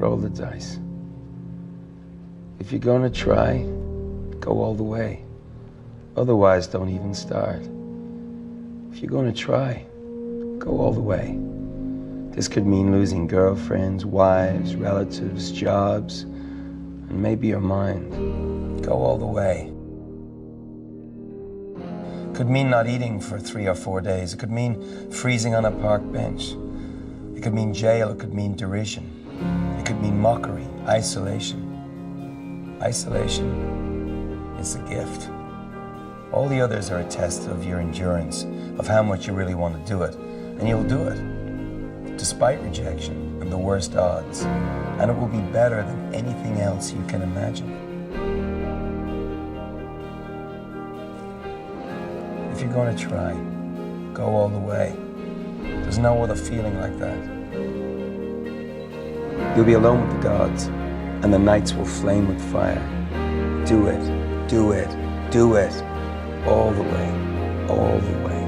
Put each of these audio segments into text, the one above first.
roll the dice. If you're gonna try, go all the way. Otherwise, don't even start. If you're gonna try, go all the way. This could mean losing girlfriends, wives, relatives, jobs, and maybe your mind. Go all the way. Could mean not eating for 3 or 4 days. It could mean freezing on a park bench. It could mean jail. It could mean derision. It could mean mockery, isolation. Isolation is a gift. All the others are a test of your endurance, of how much you really want to do it. And you'll do it, despite rejection and the worst odds. And it will be better than anything else you can imagine. If you're going to try, go all the way. There's no other feeling like that. You'll be alone with the gods, and the nights will flame with fire. Do it, do it, do it. All the way, all the way.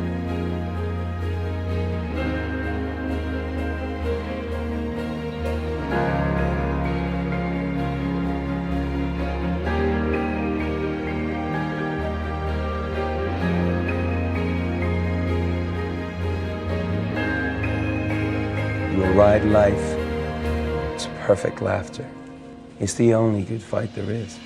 You will ride life to perfect laughter. It's the only good fight there is.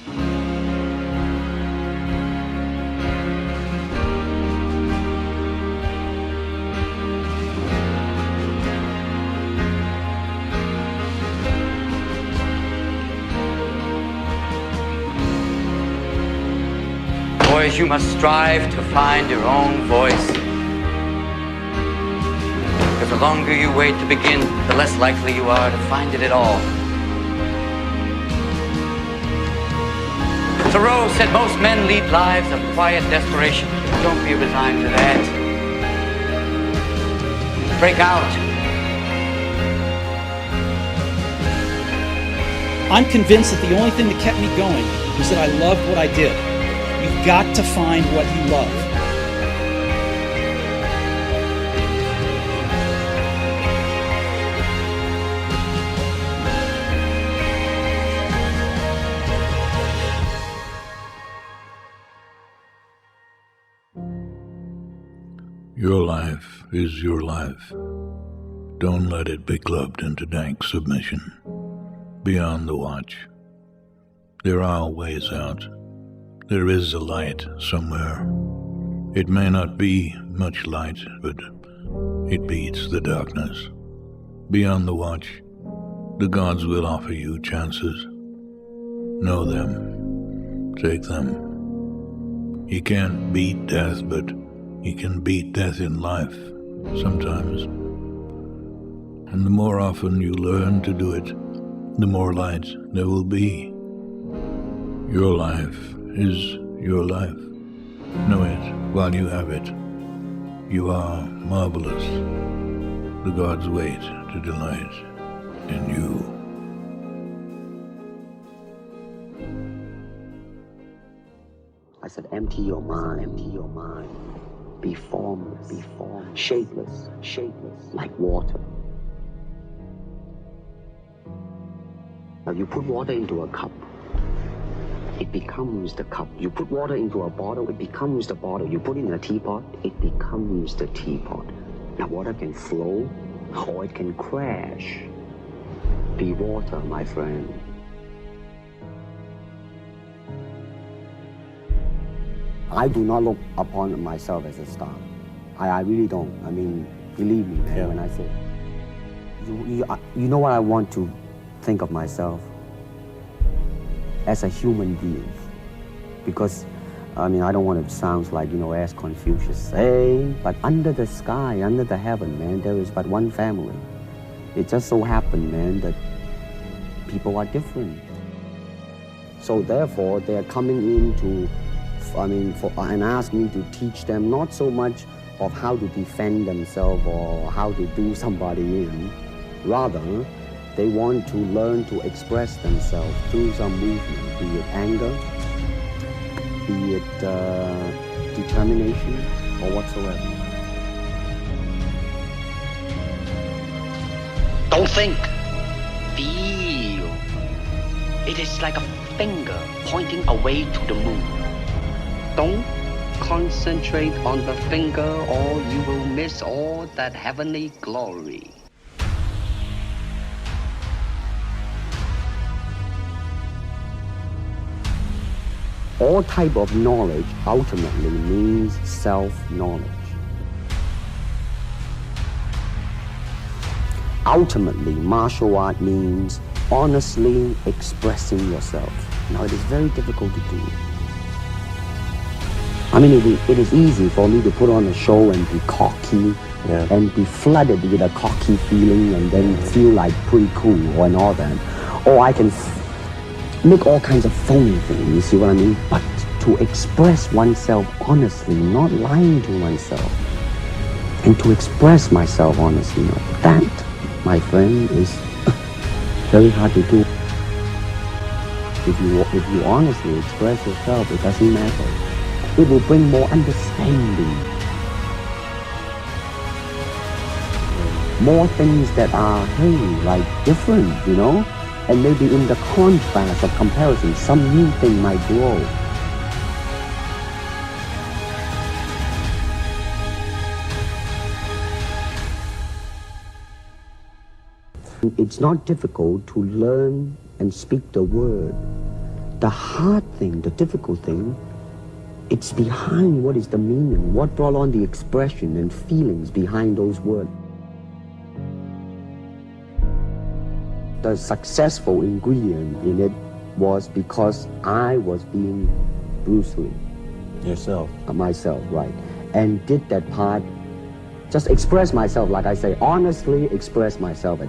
Boys, you must strive to find your own voice. Because the longer you wait to begin, the less likely you are to find it at all. Thoreau said most men lead lives of quiet desperation. Don't be resigned to that. Break out. I'm convinced that the only thing that kept me going was that I loved what I did. You've got to find what you love. Your life is your life. Don't let it be clubbed into dank submission. Beyond the watch, there are ways out. There is a light somewhere. It may not be much light, but it beats the darkness. Beyond the watch, the gods will offer you chances. Know them. Take them. You can't beat death, but you can beat death in life, sometimes. And the more often you learn to do it, the more light there will be. Your life is your life. Know it while you have it. You are marvelous. The gods wait to delight in you. I said, empty your mind, empty your mind. Be formless, shapeless, like water. Now you put water into a cup, it becomes the cup. You put water into a bottle, it becomes the bottle. You put it in a teapot, it becomes the teapot. Now water can flow, or it can crash. Be water, my friend. I do not look upon myself as a star. I really don't. I mean, believe me, man, when I say, you know what I want to think of myself? As a human being. Because, I mean, I don't want to sound like, as Confucius say, but under the sky, under the heaven, man, there is but one family. It just so happened, man, that people are different. So therefore, they're coming in to, and ask me to teach them not so much of how to defend themselves or how to do somebody in. Rather, they want to learn to express themselves through some movement, be it anger, be it determination, or whatsoever. Don't think. Feel. It is like a finger pointing away to the moon. Don't concentrate on the finger or you will miss all that heavenly glory. All type of knowledge ultimately means self-knowledge. Ultimately, martial art means honestly expressing yourself. Now, it is very difficult to do. I mean, it is easy for me to put on a show and be cocky and be flooded with a cocky feeling and then feel like pretty cool and all that. Or I can make all kinds of phony things, you see what I mean? But to express oneself honestly, not lying to oneself, and to express myself honestly, that, my friend, is very hard to do. If you honestly express yourself, it doesn't matter. It will bring more understanding. More things that are, hey, like different, you know? And maybe in the contrast of comparison, some new thing might grow. It's not difficult to learn and speak the word. The hard thing, the difficult thing, it's behind what is the meaning, what brought on the expression and feelings behind those words. The successful ingredient in it was because I was being Bruce Lee. Yourself. Myself, right. And did that part, just express myself, like I say, honestly express myself.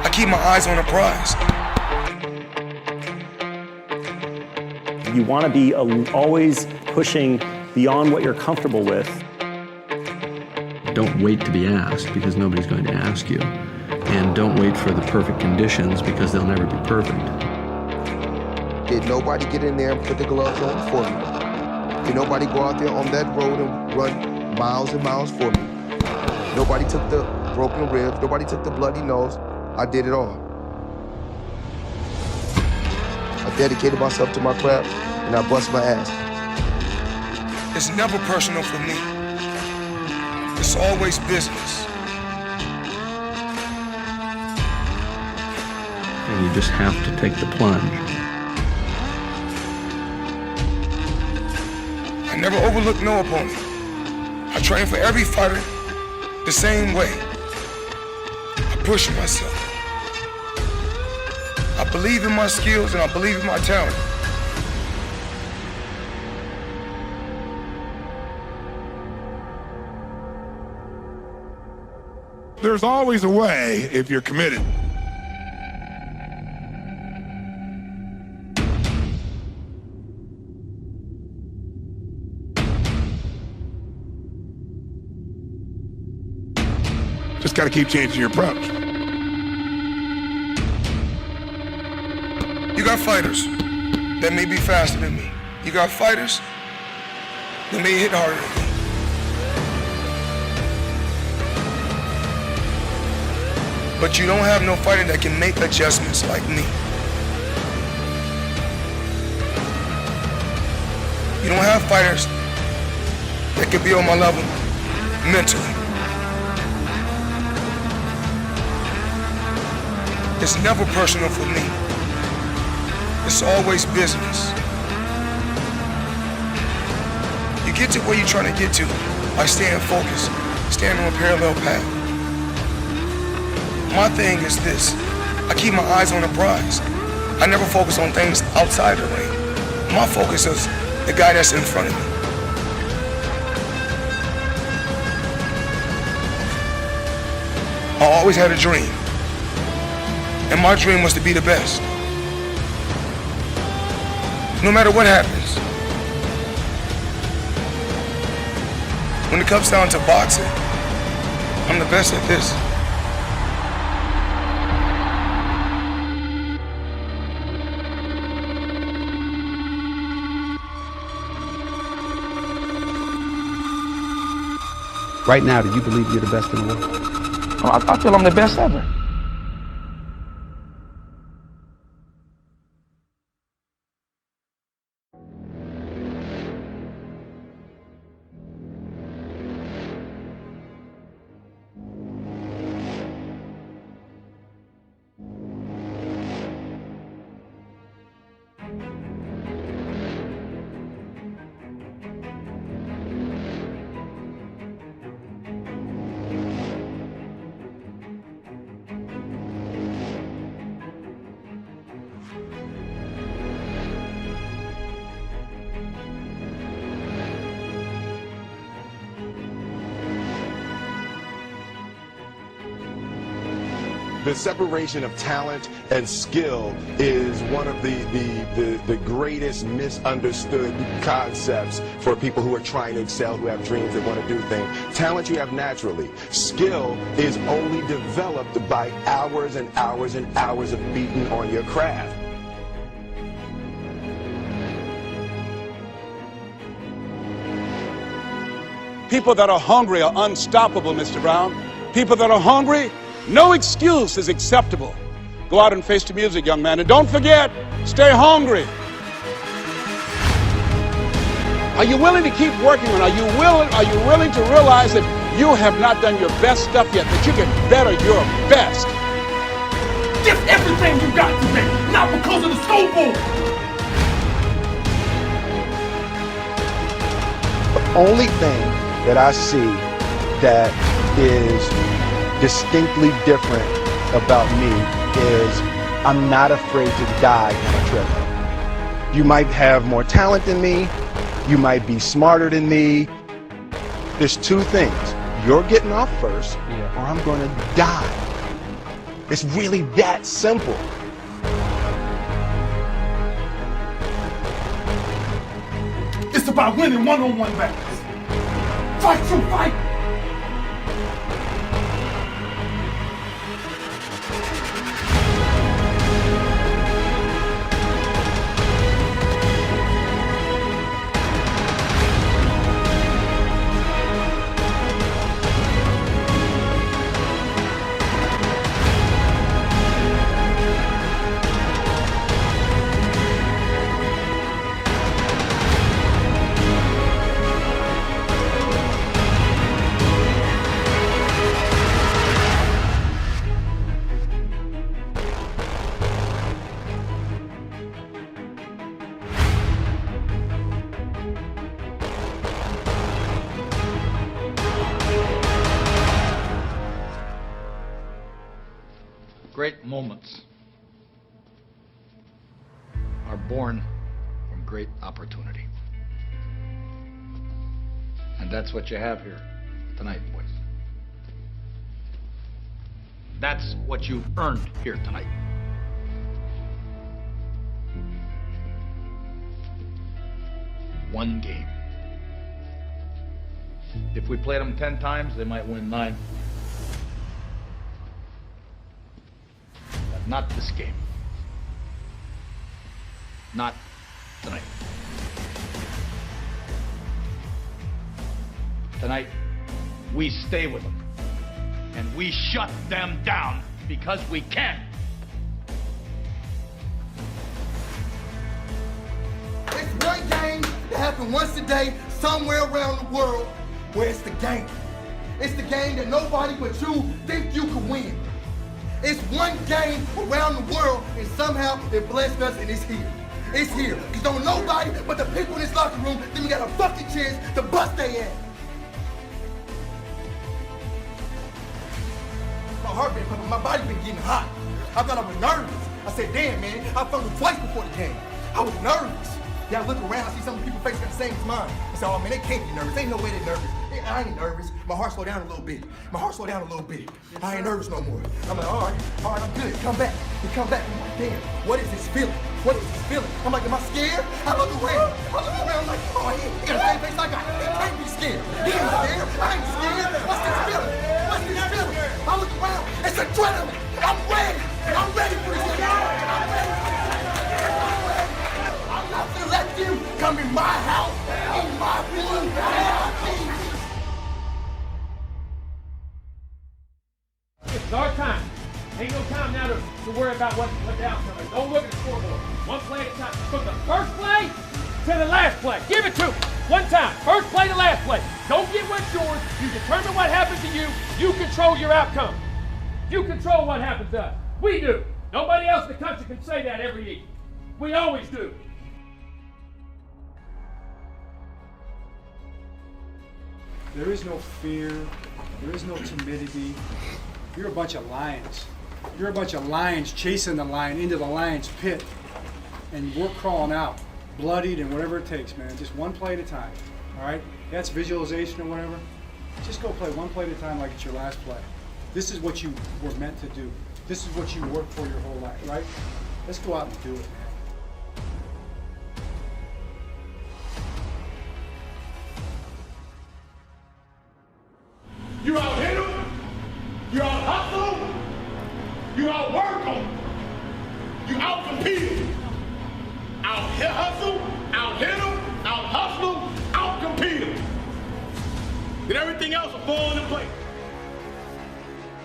I keep my eyes on the prize. You want to be always pushing beyond what you're comfortable with. Don't wait to be asked, because nobody's going to ask you. And don't wait for the perfect conditions, because they'll never be perfect. Did nobody get in there and put the gloves on for me? Did nobody go out there on that road and run miles and miles for me? Nobody took the broken ribs. Nobody took the bloody nose. I did it all. I dedicated myself to my craft, and I bust my ass. It's never personal for me. It's always business. And you just have to take the plunge. I never overlook no opponent. I train for every fighter the same way. I push myself. I believe in my skills and I believe in my talent. There's always a way if you're committed. Just got to keep changing your approach. You got fighters that may be faster than me. You got fighters that may hit harder than me. But you don't have no fighter that can make adjustments like me. You don't have fighters that can be on my level mentally. It's never personal for me. It's always business. You get to where you're trying to get to by staying focused, staying on a parallel path. My thing is this, I keep my eyes on the prize. I never focus on things outside the ring. My focus is the guy that's in front of me. I always had a dream, and my dream was to be the best. No matter what happens. When it comes down to boxing, I'm the best at this. Right now, do you believe you're the best in the world? I feel I'm the best ever. The separation of talent and skill is one of the greatest misunderstood concepts for people who are trying to excel, who have dreams, that want to do things. Talent you have naturally. Skill is only developed by hours and hours and hours of beating on your craft. People that are hungry are unstoppable, Mr. Brown. People that are hungry, no excuse is acceptable. Go out and face the music, young man. And don't forget, stay hungry. Are you willing to keep working on it? Are you willing to realize that you have not done your best stuff yet, that you can better your best? Just everything you got today, not because of the Super Bowl. The only thing that I see that is distinctly different about me is I'm not afraid to die on a treadmill. You might have more talent than me, you might be smarter than me. There's two things. You're getting off first, or I'm gonna die. It's really that simple. It's about winning one-on-one battles. Fight through fight. Great moments are born from great opportunity. And that's what you have here tonight, boys. That's what you've earned here tonight. One game. If we played them 10 times, they might win 9. But not this game. Not tonight. Tonight, we stay with them. And we shut them down because we can. It's one game that happens once a day somewhere around the world where it's the game. It's the game that nobody but you think you can win. It's one game around the world and somehow it blessed us and it's here. It's here. Because don't nobody but the people in this locker room think we got a fucking chance to bust their ass. My heart been pumping, my body been getting hot. I thought I was nervous. I said, damn man, I fumbled twice before the game. I was nervous. Yeah, I look around, I see some people faces got the same as mine. I said, oh man, they can't be nervous. Ain't no way they're nervous. scared. I ain't nervous. My heart slowed down a little bit. I ain't nervous no more. I'm like, all right, I'm good. Come back. He come back. I'm like, damn, what is this feeling? I'm like, am I scared? I look around. I'm like, oh, he got the same face I got. He can't be scared. He ain't scared. I ain't scared. What's this feeling? I look around. It's adrenaline. I'm ready. For this game. I'm not gonna let them come in my house, in my room, It's our time. Ain't no time now to worry about what the outcome is. Don't look at the scoreboard. One play at a time. From the first play to the last play. Give it to them. One time. First play to last play. Don't get what's yours. You determine what happens to you. You control your outcome. You control what happens to us. We do. Nobody else in the country can say that every year. We always do. There is no fear. There is no timidity. You're a bunch of lions. You're a bunch of lions chasing the lion into the lion's pit. And we're crawling out, bloodied and whatever it takes, man. Just one play at a time, all right? That's visualization or whatever. Just go play one play at a time like it's your last play. This is what you were meant to do. This is what you worked for your whole life, right? Let's go out and do it, man. You out hit them, you out hustle them, you out work them, you out compete them. Out hit hustle, out hit them, out hustle them, out compete them. Then everything else will fall into place.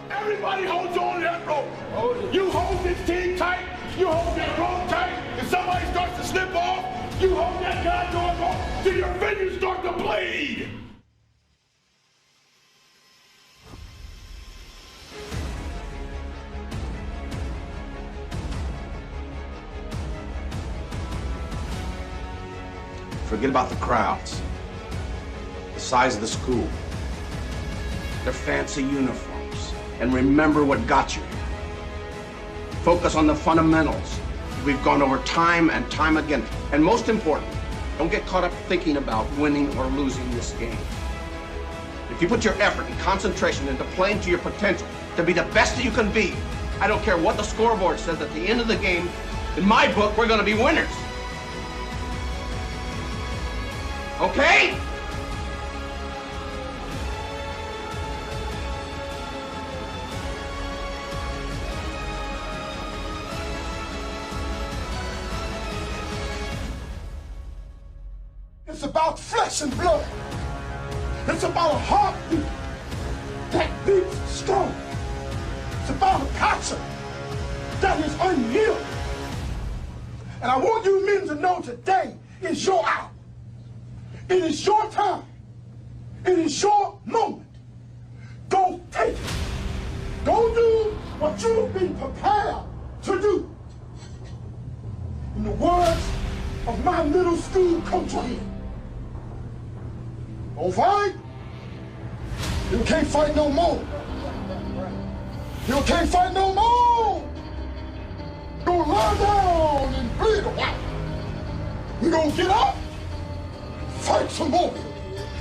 Everybody holds on to that rope. You hold this team tight, you hold that rope tight. If somebody starts to slip off, you hold that goddamn rope till your fingers start to bleed. Forget about the crowds, the size of the school, their fancy uniforms, and remember what got you here. Focus on the fundamentals we've gone over time and time again. And most important, don't get caught up thinking about winning or losing this game. If you put your effort and concentration into playing to your potential, to be the best that you can be, I don't care what the scoreboard says at the end of the game, in my book, we're going to be winners. Okay? It's about flesh and blood. It's about a heartbeat that beats strong. It's about a passion that is unyielding. And I want you men to know today is your hour. It is your time. It is your moment. Go take it. Go do what you've been prepared to do. In the words of my middle school coach here, don't fight. You can't fight no more. You can't fight no more. Go lie down and bleed a while. We gonna get up, fight some more.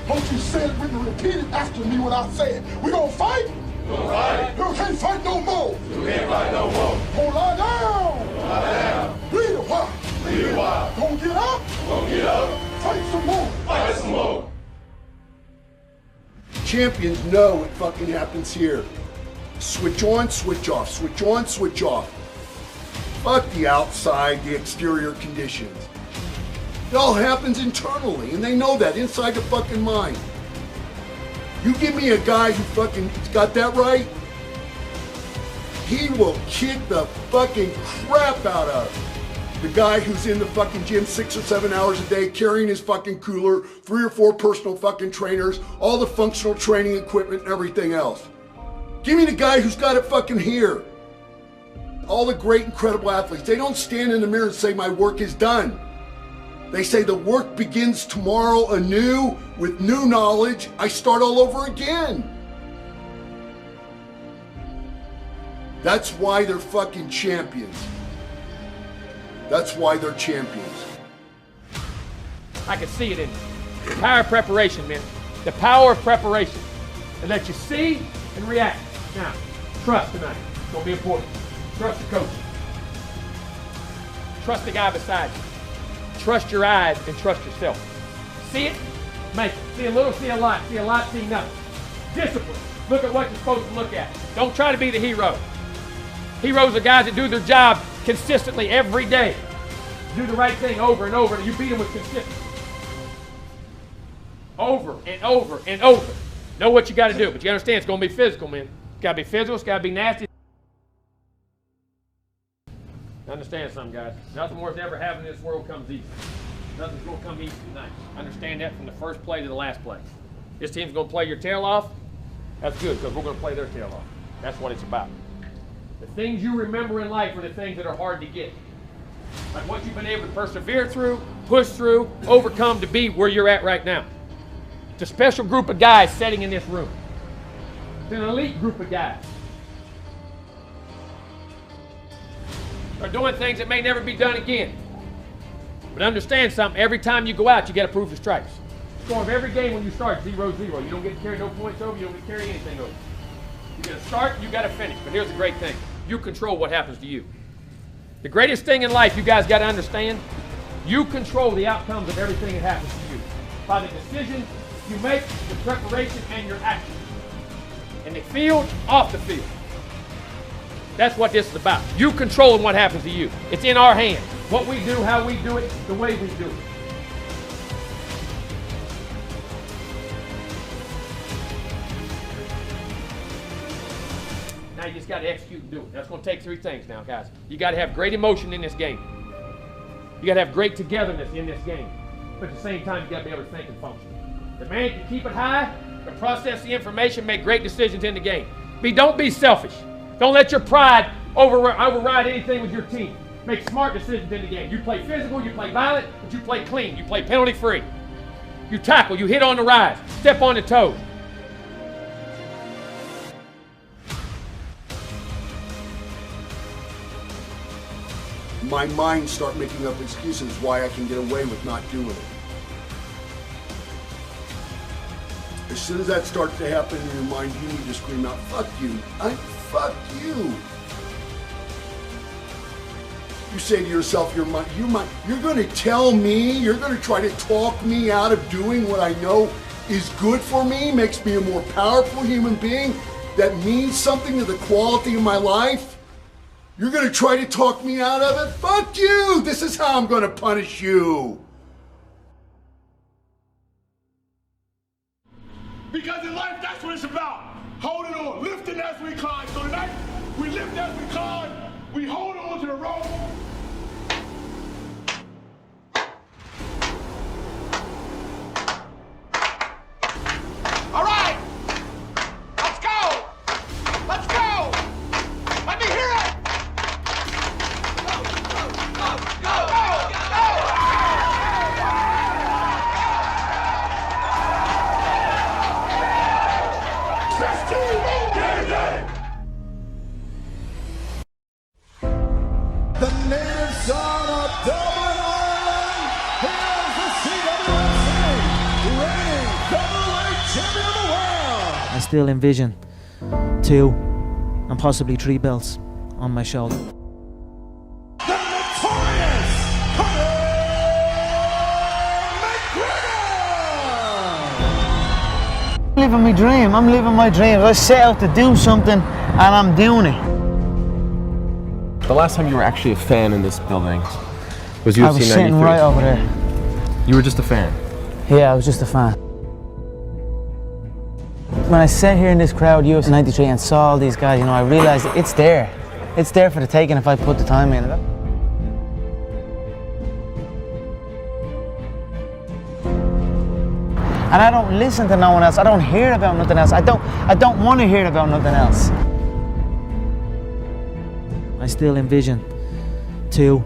Don't you say it with me, repeat it after me when I say it. We gonna fight? We gonna fight. You can't fight no more. You can't fight no more. Go lie down. Go lie down. Bleed a while. Bleed a while. Don't get up. Don't get up. Fight some more. Fight some more. Champions know what fucking happens here. Switch on, switch off. Switch on, switch off. Fuck the outside, the exterior conditions. It all happens internally, and they know that inside the fucking mind. You give me a guy who fucking got that right, he will kick the fucking crap out of the guy who's in the fucking gym 6 or 7 hours a day, carrying his fucking cooler, 3 or 4 personal fucking trainers, all the functional training equipment and everything else. Give me the guy who's got it fucking here. All the great, incredible athletes, they don't stand in the mirror and say, my work is done. They say the work begins tomorrow anew with new knowledge. I start all over again. That's why they're fucking champions. That's why they're champions. I can see it in you. Power preparation, man. The power of preparation. It lets you see and react. Now, trust tonight. It's going to be important. Trust the coach. Trust the guy beside you. Trust your eyes and trust yourself. See it, make it. See a little, see a lot. See a lot, see nothing. Discipline. Look at what you're supposed to look at. Don't try to be the hero. Heroes are guys that do their job consistently every day. Do the right thing over and over, and you beat them with consistency. Over and over and over. Know what you got to do, but you understand it's going to be physical, man. It's got to be physical, it's got to be nasty. Understand something, guys. Nothing worth ever having in this world comes easy. Nothing's going to come easy tonight. Understand that from the first play to the last play. This team's going to play your tail off. That's good, because we're going to play their tail off. That's what it's about. The things you remember in life are the things that are hard to get. Like what you've been able to persevere through, push through, overcome to be where you're at right now. It's a special group of guys sitting in this room. It's an elite group of guys. They're doing things that may never be done again. But understand something, every time you go out, you got to prove your stripes. Score of every game when you start, 0-0. You don't get to carry no points over, you don't get to carry anything over. You got to start, you got to finish. But here's the great thing. You control what happens to you. The greatest thing in life you guys got to understand, you control the outcomes of everything that happens to you. By the decisions you make, your preparation, and your actions. In the field, off the field. That's what this is about. You controlling what happens to you. It's in our hands. What we do, how we do it, the way we do it. Now you just got to execute and do it. That's going to take three things now, guys. You got to have great emotion in this game. You got to have great togetherness in this game. But at the same time, you got to be able to think and function. The man can keep it high, can process the information, make great decisions in the game. Don't be selfish. Don't let your pride override anything with your team. Make smart decisions in the game. You play physical, you play violent, but you play clean. You play penalty-free. You tackle, you hit on the rise, step on the toes. My mind start making up excuses why I can get away with not doing it. As soon as that starts to happen in your mind, you need to scream out, fuck you. Fuck you. You say to yourself, you're going to tell me, you're going to try to talk me out of doing what I know is good for me, makes me a more powerful human being, that means something to the quality of my life? You're going to try to talk me out of it? Fuck you! This is how I'm going to punish you. Because in life, that's what it's about. Holding on, lifting as we climb. So tonight, we lift as we climb. We hold on to the rope. All right, let's go. Let's go. Let me hear it. Go, go, go, go, go, go. The native son of Dublin, Ireland, here's the CWC reigning featherweight champion of the world. I still envision 2 and possibly 3 belts on my shoulder. The notorious Conor McGregor! I'm living my dream. I'm living my dreams. I set out to do something and I'm doing it. The last time you were actually a fan in this building was UFC 93. I was sitting right over there. You were just a fan? Yeah, I was just a fan. When I sat here in this crowd, UFC 93, and saw all these guys, I realized it's there. It's there for the taking if I put the time in. And I don't listen to no one else. I don't hear about nothing else. I don't want to hear about nothing else. I still envision 2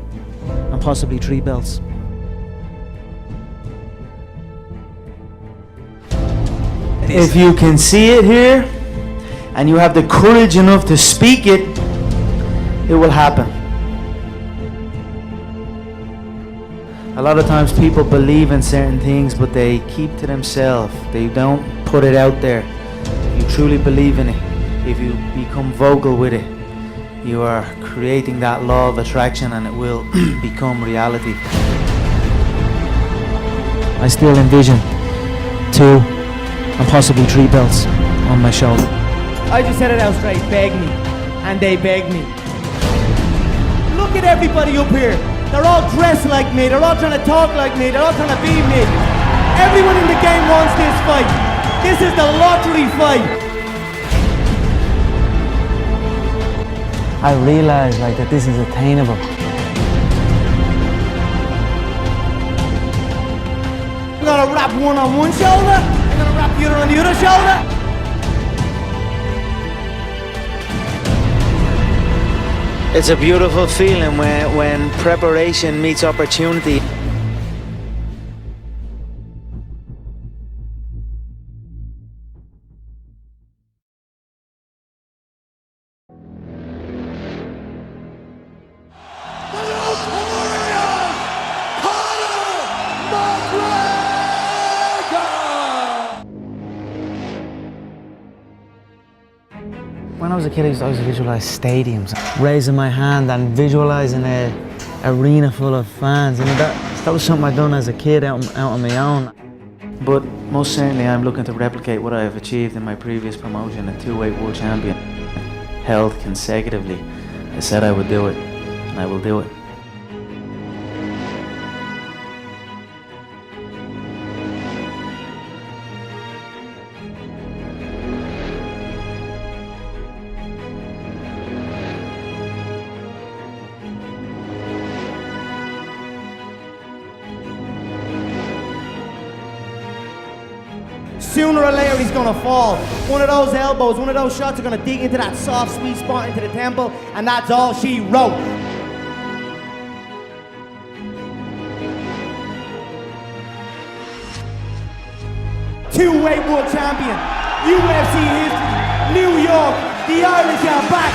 and possibly 3 belts. If you can see it here and you have the courage enough to speak it, it will happen. A lot of times people believe in certain things, but they keep to themselves. They don't put it out there. If you truly believe in it, if you become vocal with it, you are creating that law of attraction and it will become reality. I still envision 2 and possibly 3 belts on my shoulder. I just said it out straight, beg me. And they beg me. Look at everybody up here. They're all dressed like me, they're all trying to talk like me, they're all trying to be me. Everyone in the game wants this fight. This is the lottery fight. I realize like that this is attainable. I'm gonna wrap one on one shoulder, I'm gonna wrap the other on the other shoulder. It's a beautiful feeling when preparation meets opportunity. When I was a kid, I used to always visualize stadiums, raising my hand and visualizing an arena full of fans. You know, that was something I'd done as a kid out on my own. But most certainly, I'm looking to replicate what I have achieved in my previous promotion, a 2-weight world champion, held consecutively. I said I would do it, and I will do it. Sooner or later he's gonna fall. One of those elbows, one of those shots are gonna dig into that soft, sweet spot into the temple, and that's all she wrote. Two-weight world champion, UFC history, New York, the Irish are back.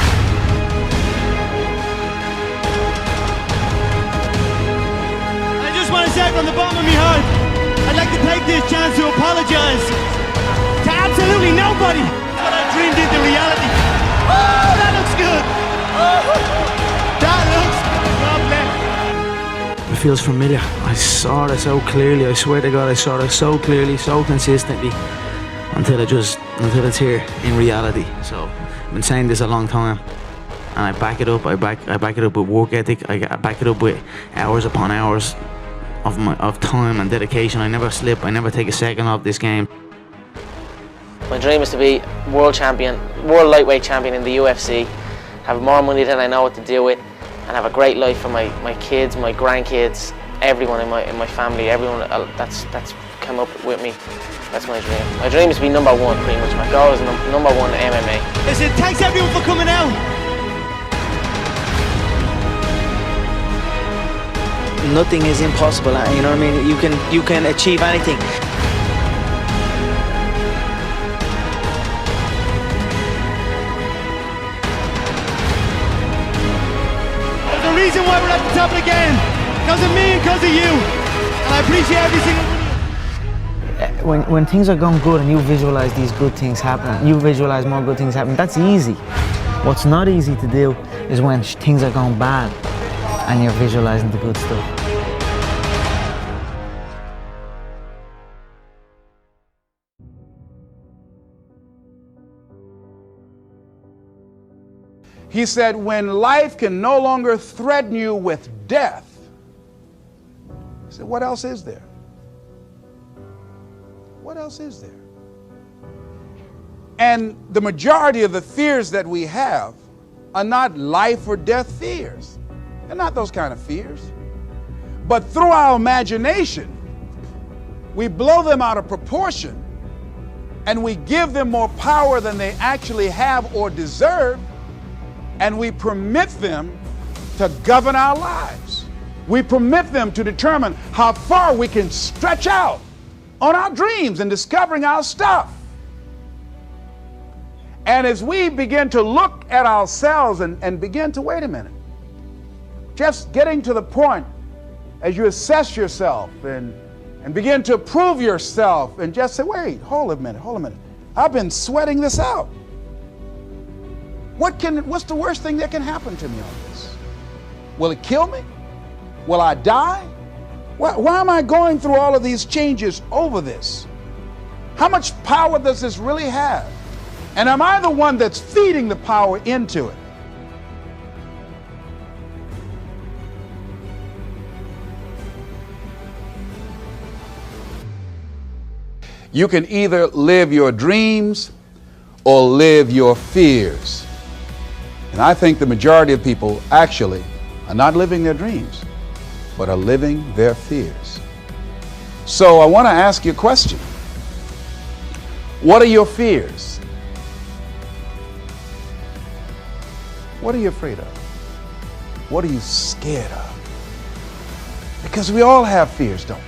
I just want to say from the bottom of my heart, I'd like to take this chance to apologize to absolutely nobody. What I dreamed into reality. Oh, that looks good. Oh, that looks lovely. It feels familiar. I saw it so clearly. I swear to God, I saw it so clearly, so consistently, until it's here in reality. So I've been saying this a long time, and I back it up. I back it up with work ethic. I back it up with hours upon hours of time and dedication. I never slip. I never take a second off this game. My dream is to be world champion, world lightweight champion in the UFC, have more money than I know what to do with, and have a great life for my kids, my grandkids, everyone in my family, everyone that's come up with me. That's my dream. My dream is to be #1, pretty much. My goal is #1 MMA. Listen, thanks everyone for coming out. Nothing is impossible, you know what I mean? You can achieve anything. There's a reason why we're at the top of the game. Because of me and because of you. And I appreciate every single one of you. When things are going good and you visualize these good things happening, you visualize more good things happening, that's easy. What's not easy to do is when things are going bad and you're visualizing the good stuff. He said, when life can no longer threaten you with death, he said, what else is there? What else is there? And the majority of the fears that we have are not life or death fears. They're not those kind of fears. But through our imagination, we blow them out of proportion and we give them more power than they actually have or deserve, and we permit them to govern our lives. We permit them to determine how far we can stretch out on our dreams and discovering our stuff. And as we begin to look at ourselves and begin to, wait a minute, just getting to the point as you assess yourself and begin to prove yourself and just say, wait, hold a minute. I've been sweating this out. What's the worst thing that can happen to me on this? Will it kill me? Will I die? Why am I going through all of these changes over this? How much power does this really have? And am I the one that's feeding the power into it? You can either live your dreams or live your fears. And I think the majority of people actually are not living their dreams, but are living their fears. So I want to ask you a question. What are your fears? What are you afraid of? What are you scared of? Because we all have fears, don't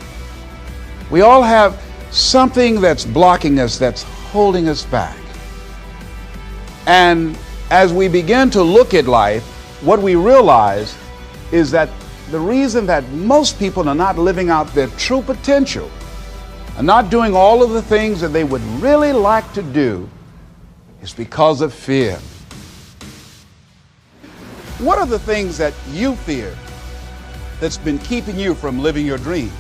we? We all have something that's blocking us, that's holding us back. And as we begin to look at life, what we realize is that the reason that most people are not living out their true potential, are not doing all of the things that they would really like to do, is because of fear. What are the things that you fear that's been keeping you from living your dream?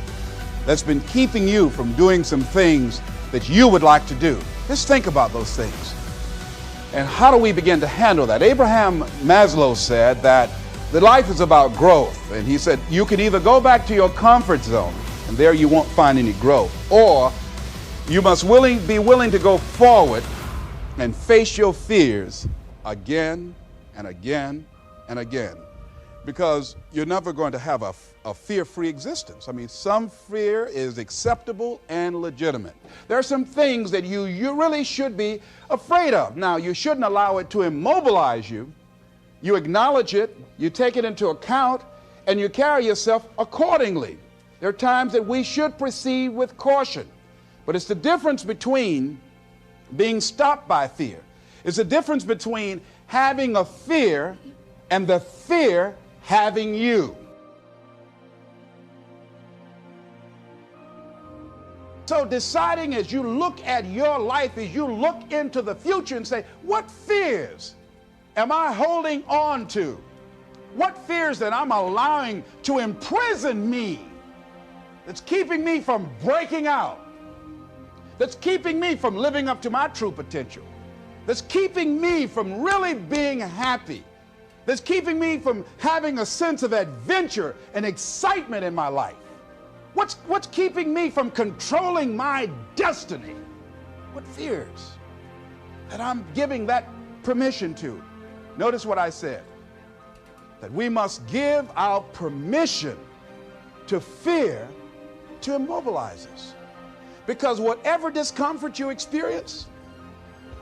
That's been keeping you from doing some things that you would like to do? Just think about those things. And how do we begin to handle that? Abraham Maslow said that the life is about growth. And he said you can either go back to your comfort zone, and there you won't find any growth, or you must be willing to go forward and face your fears again and again and again, because you're never going to have a fear-free existence. I mean, some fear is acceptable and legitimate. There are some things that you really should be afraid of. Now, you shouldn't allow it to immobilize you. You acknowledge it, you take it into account, and you carry yourself accordingly. There are times that we should proceed with caution, but it's the difference between being stopped by fear. It's the difference between having a fear and the fear having you. So deciding as you look at your life, as you look into the future and say, what fears am I holding on to? What fears that I'm allowing to imprison me, that's keeping me from breaking out, that's keeping me from living up to my true potential, that's keeping me from really being happy, that's keeping me from having a sense of adventure and excitement in my life? What's keeping me from controlling my destiny? What fears that I'm giving that permission to? Notice what I said, that we must give our permission to fear to immobilize us. Because whatever discomfort you experience,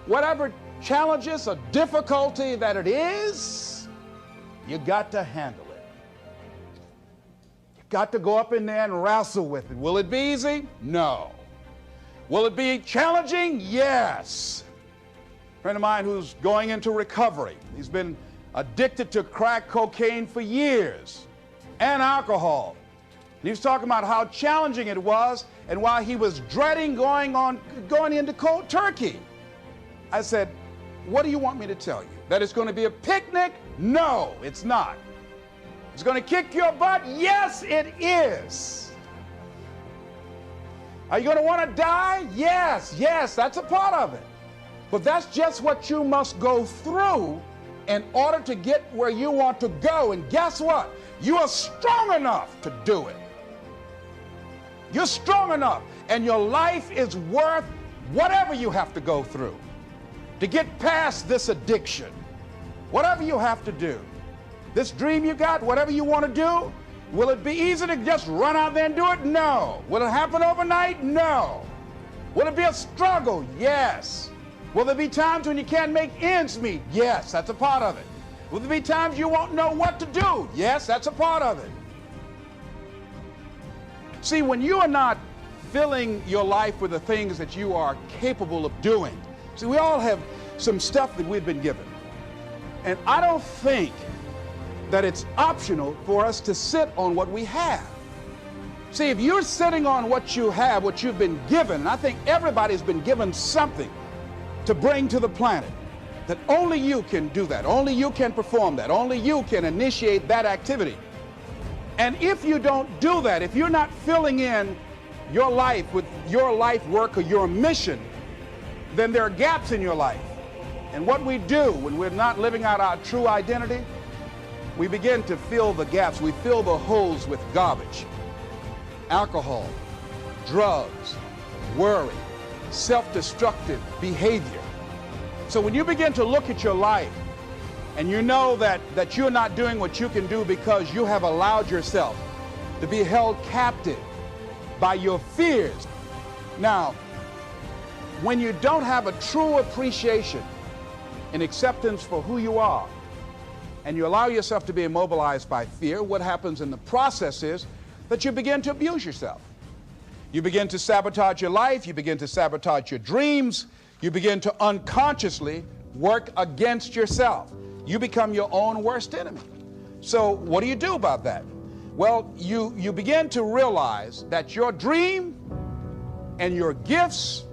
whatever challenges or difficulty that it is, you got to handle it. You got to go up in there and wrestle with it. Will it be easy? No. Will it be challenging? Yes. A friend of mine who's going into recovery, he's been addicted to crack cocaine for years and alcohol. And he was talking about how challenging it was and why he was dreading going into cold turkey. I said, what do you want me to tell you? That it's going to be a picnic? No, it's not. It's going to kick your butt? Yes, it is. Are you going to want to die? Yes, that's a part of it. But that's just what you must go through in order to get where you want to go. And guess what? You are strong enough to do it. You're strong enough, and your life is worth whatever you have to go through to get past this addiction. Whatever you have to do. This dream you got, whatever you want to do, will it be easy to just run out there and do it? No. Will it happen overnight? No. Will it be a struggle? Yes. Will there be times when you can't make ends meet? Yes, that's a part of it. Will there be times you won't know what to do? Yes, that's a part of it. See, when you are not filling your life with the things that you are capable of doing, see, we all have some stuff that we've been given. And I don't think that it's optional for us to sit on what we have. See, if you're sitting on what you have, what you've been given, and I think everybody's been given something to bring to the planet, that only you can do that, only you can perform that, only you can initiate that activity. And if you don't do that, if you're not filling in your life with your life work or your mission, then there are gaps in your life. And what we do when we're not living out our true identity, we begin to fill the gaps. We fill the holes with garbage. Alcohol, drugs, worry, self-destructive behavior. So when you begin to look at your life and you know that you're not doing what you can do because you have allowed yourself to be held captive by your fears. Now, when you don't have a true appreciation and acceptance for who you are, and you allow yourself to be immobilized by fear, what happens in the process is that you begin to abuse yourself. You begin to sabotage your life, you begin to sabotage your dreams, you begin to unconsciously work against yourself. You become your own worst enemy. So what do you do about that? Well, you begin to realize that your dream and your gifts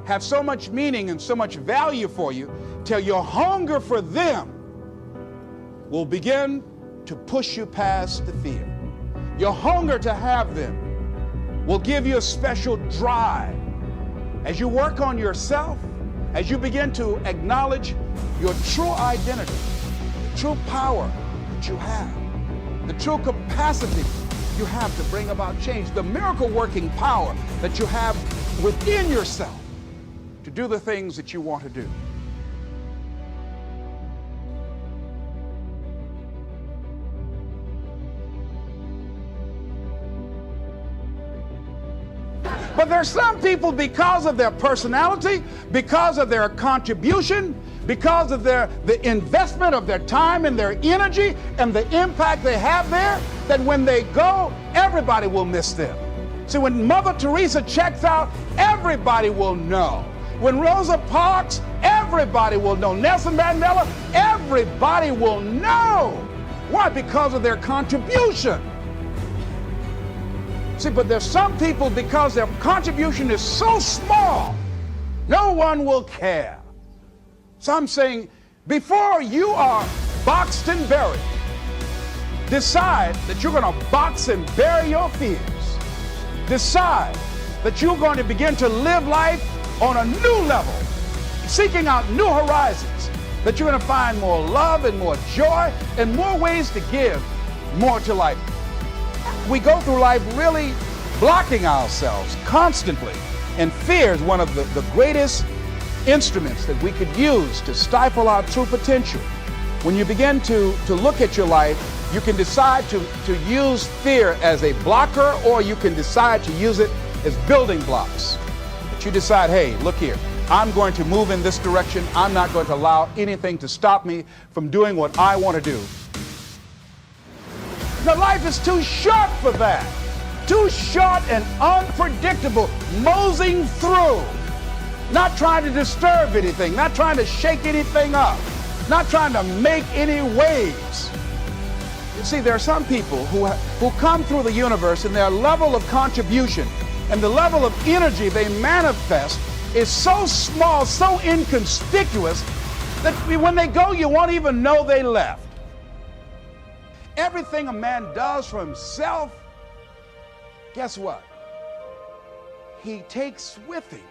have so much meaning and so much value for you till your hunger for them will begin to push you past the fear. Your hunger to have them will give you a special drive. As you work on yourself, as you begin to acknowledge your true identity, the true power that you have, the true capacity you have to bring about change, the miracle-working power that you have within yourself to do the things that you want to do. But there's some people, because of their personality, because of their contribution, because of the investment of their time and their energy and the impact they have there, that when they go, everybody will miss them. See, when Mother Teresa checks out, everybody will know. When Rosa Parks, everybody will know. Nelson Mandela, everybody will know. Why? Because of their contribution. See, but there's some people, because their contribution is so small, no one will care. So I'm saying, before you are boxed and buried, decide that you're going to box and bury your fears. Decide that you're going to begin to live life on a new level, seeking out new horizons, that you're going to find more love and more joy and more ways to give more to life. We go through life really blocking ourselves constantly, and fear is one of the greatest instruments that we could use to stifle our true potential. When you begin to look at your life, you can decide to use fear as a blocker, or you can decide to use it as building blocks. But you decide, hey, look here, I'm going to move in this direction. I'm not going to allow anything to stop me from doing what I want to do. Now, life is too short for that. Too short and unpredictable, moseying through. Not trying to disturb anything, not trying to shake anything up, not trying to make any waves. You see, there are some people who come through the universe, and their level of contribution and the level of energy they manifest is so small, so inconspicuous, that when they go, you won't even know they left. Everything a man does for himself, guess what? He takes with him.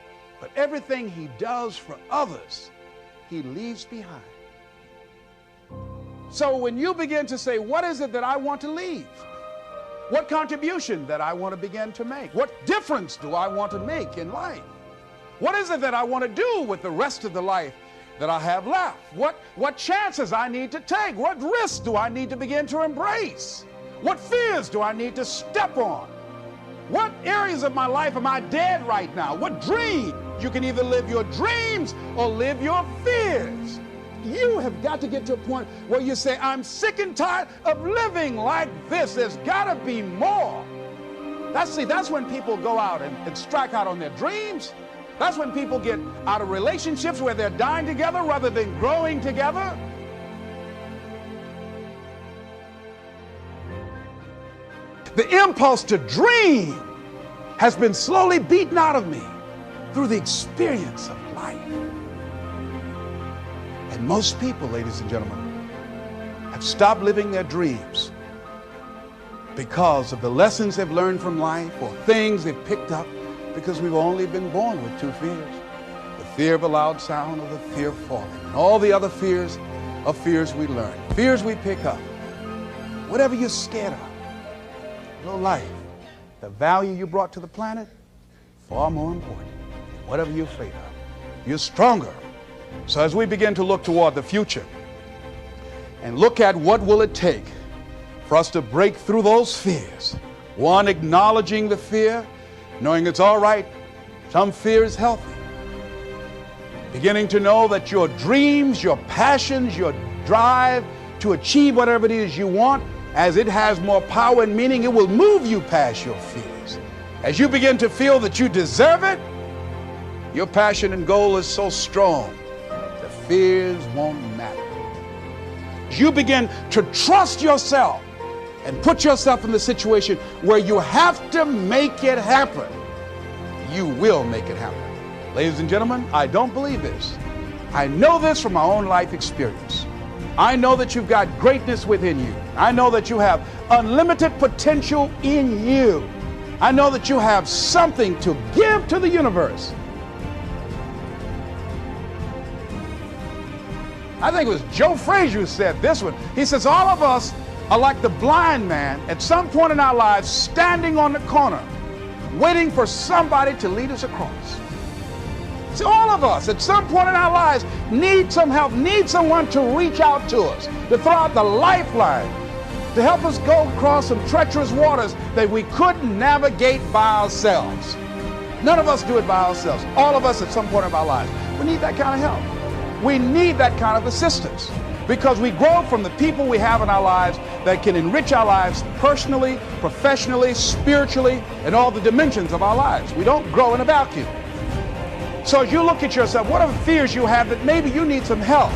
But everything he does for others, he leaves behind. So when you begin to say, what is it that I want to leave? What contribution that I want to begin to make? What difference do I want to make in life? What is it that I want to do with the rest of the life that I have left? What chances I need to take? What risks do I need to begin to embrace? What fears do I need to step on? What areas of my life am I dead right now? What dream? You can either live your dreams or live your fears. You have got to get to a point where you say, I'm sick and tired of living like this. There's got to be more. That's when people go out and strike out on their dreams. That's when people get out of relationships where they're dying together rather than growing together. The impulse to dream has been slowly beaten out of me through the experience of life. And most people, ladies and gentlemen, have stopped living their dreams because of the lessons they've learned from life or things they've picked up, because we've only been born with two fears: the fear of a loud sound or the fear of falling. And all the other fears are fears we learn, fears we pick up. Whatever you're scared of, your life, the value you brought to the planet, far more important than whatever you're afraid of. You're stronger. So as we begin to look toward the future and look at what will it take for us to break through those fears, one, acknowledging the fear, knowing it's all right, some fear is healthy. Beginning to know that your dreams, your passions, your drive to achieve whatever it is you want, as it has more power and meaning, it will move you past your fears. As you begin to feel that you deserve it, your passion and goal is so strong, the fears won't matter. As you begin to trust yourself and put yourself in the situation where you have to make it happen, you will make it happen. Ladies and gentlemen, I don't believe this. I know this from my own life experience. I know that you've got greatness within you. I know that you have unlimited potential in you. I know that you have something to give to the universe. I think it was Joe Frazier who said this one. He says, all of us are like the blind man at some point in our lives standing on the corner, waiting for somebody to lead us across. See, all of us at some point in our lives need some help, need someone to reach out to us, to throw out the lifeline, to help us go across some treacherous waters that we couldn't navigate by ourselves. None of us do it by ourselves. All of us at some point in our lives. We need that kind of help. We need that kind of assistance, because we grow from the people we have in our lives that can enrich our lives personally, professionally, spiritually, and all the dimensions of our lives. We don't grow in a vacuum. So as you look at yourself, what are the fears you have that maybe you need some help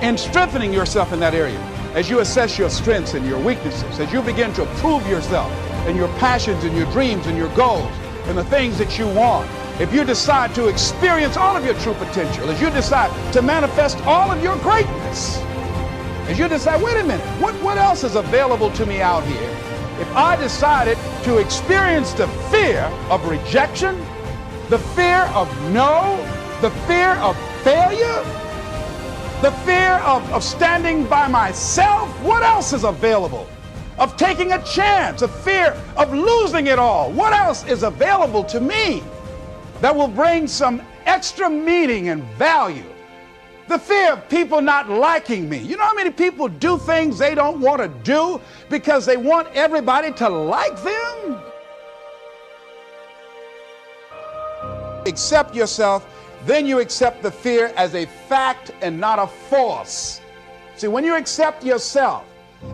in strengthening yourself in that area? As you assess your strengths and your weaknesses, as you begin to prove yourself and your passions and your dreams and your goals and the things that you want, if you decide to experience all of your true potential, as you decide to manifest all of your greatness, as you decide, wait a minute, what else is available to me out here if I decided to experience the fear of rejection, the fear of no, the fear of failure, the fear of standing by myself? What else is available? Of taking a chance, a fear of losing it all. What else is available to me that will bring some extra meaning and value? The fear of people not liking me. You know how many people do things they don't want to do because they want everybody to like them? Accept yourself, then you accept the fear as a fact and not a force. See, when you accept yourself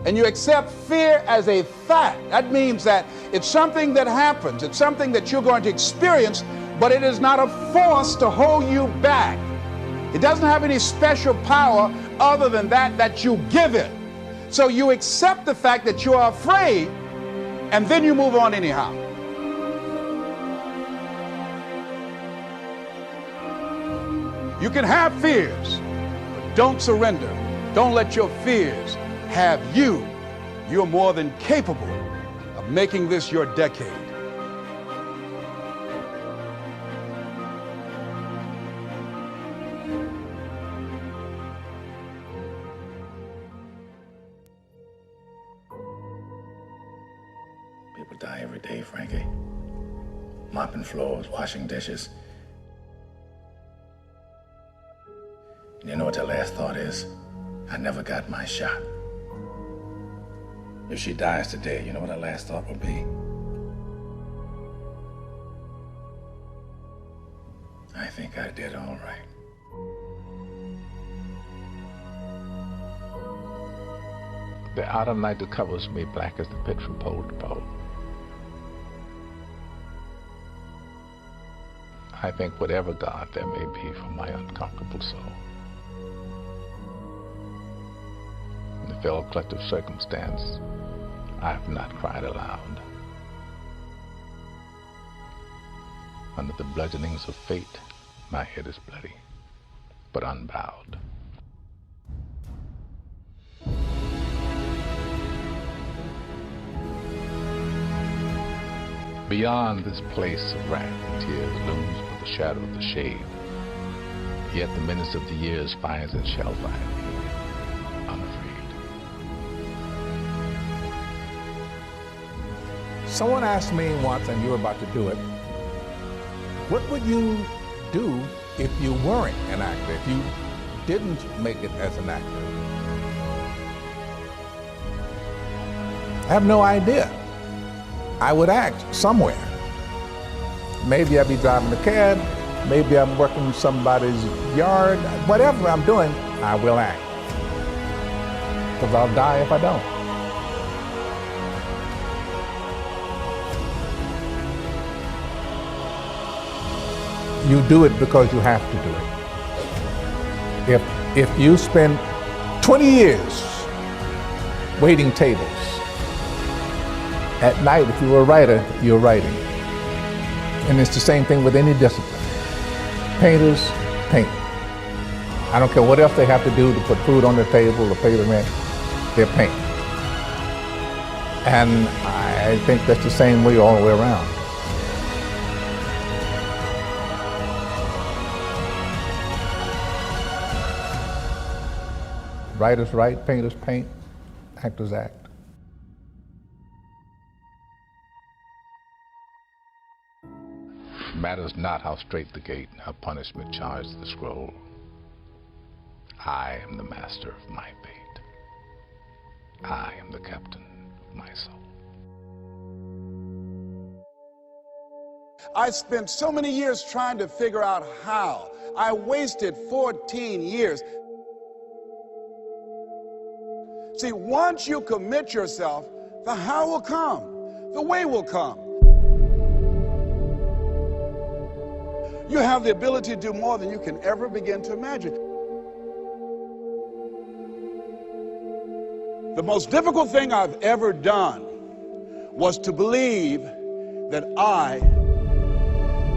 and you accept fear as a fact, that means that it's something that happens, it's something that you're going to experience, but it is not a force to hold you back. It doesn't have any special power other than that you give it. So you accept the fact that you are afraid, and then you move on anyhow. You can have fears, but don't surrender. Don't let your fears have you. You're more than capable of making this your decade. People die every day, Frankie. Mopping floors, washing dishes. You know what their last thought is? I never got my shot. If she dies today, you know what her last thought will be? I think I did all right. The outer night that covers me black as the pit from pole to pole. I think whatever God there may be for my unconquerable soul. In the fell collective circumstance, I have not cried aloud. Under the bludgeonings of fate, my head is bloody, but unbowed. Beyond this place of wrath and tears looms but the shadow of the shade. Yet the menace of the years finds and shall find me unafraid. Someone asked me once, and you're about to do it, what would you do if you weren't an actor, if you didn't make it as an actor? I have no idea. I would act somewhere. Maybe I'd be driving a cab, maybe I'm working in somebody's yard, whatever I'm doing, I will act. Because I'll die if I don't. You do it because you have to do it. If you spend 20 years waiting tables, at night, if you were a writer, you're writing. And it's the same thing with any discipline. Painters paint. I don't care what else they have to do to put food on the table or pay the rent, they're painting. And I think that's the same way all the way around. Writers write, painters paint, actors act. Matters not how straight the gate, how punishment charged the scroll. I am the master of my fate. I am the captain of my soul. I spent so many years trying to figure out how. I wasted 14 years. See, once you commit yourself, the how will come, the way will come. You have the ability to do more than you can ever begin to imagine. The most difficult thing I've ever done was to believe that I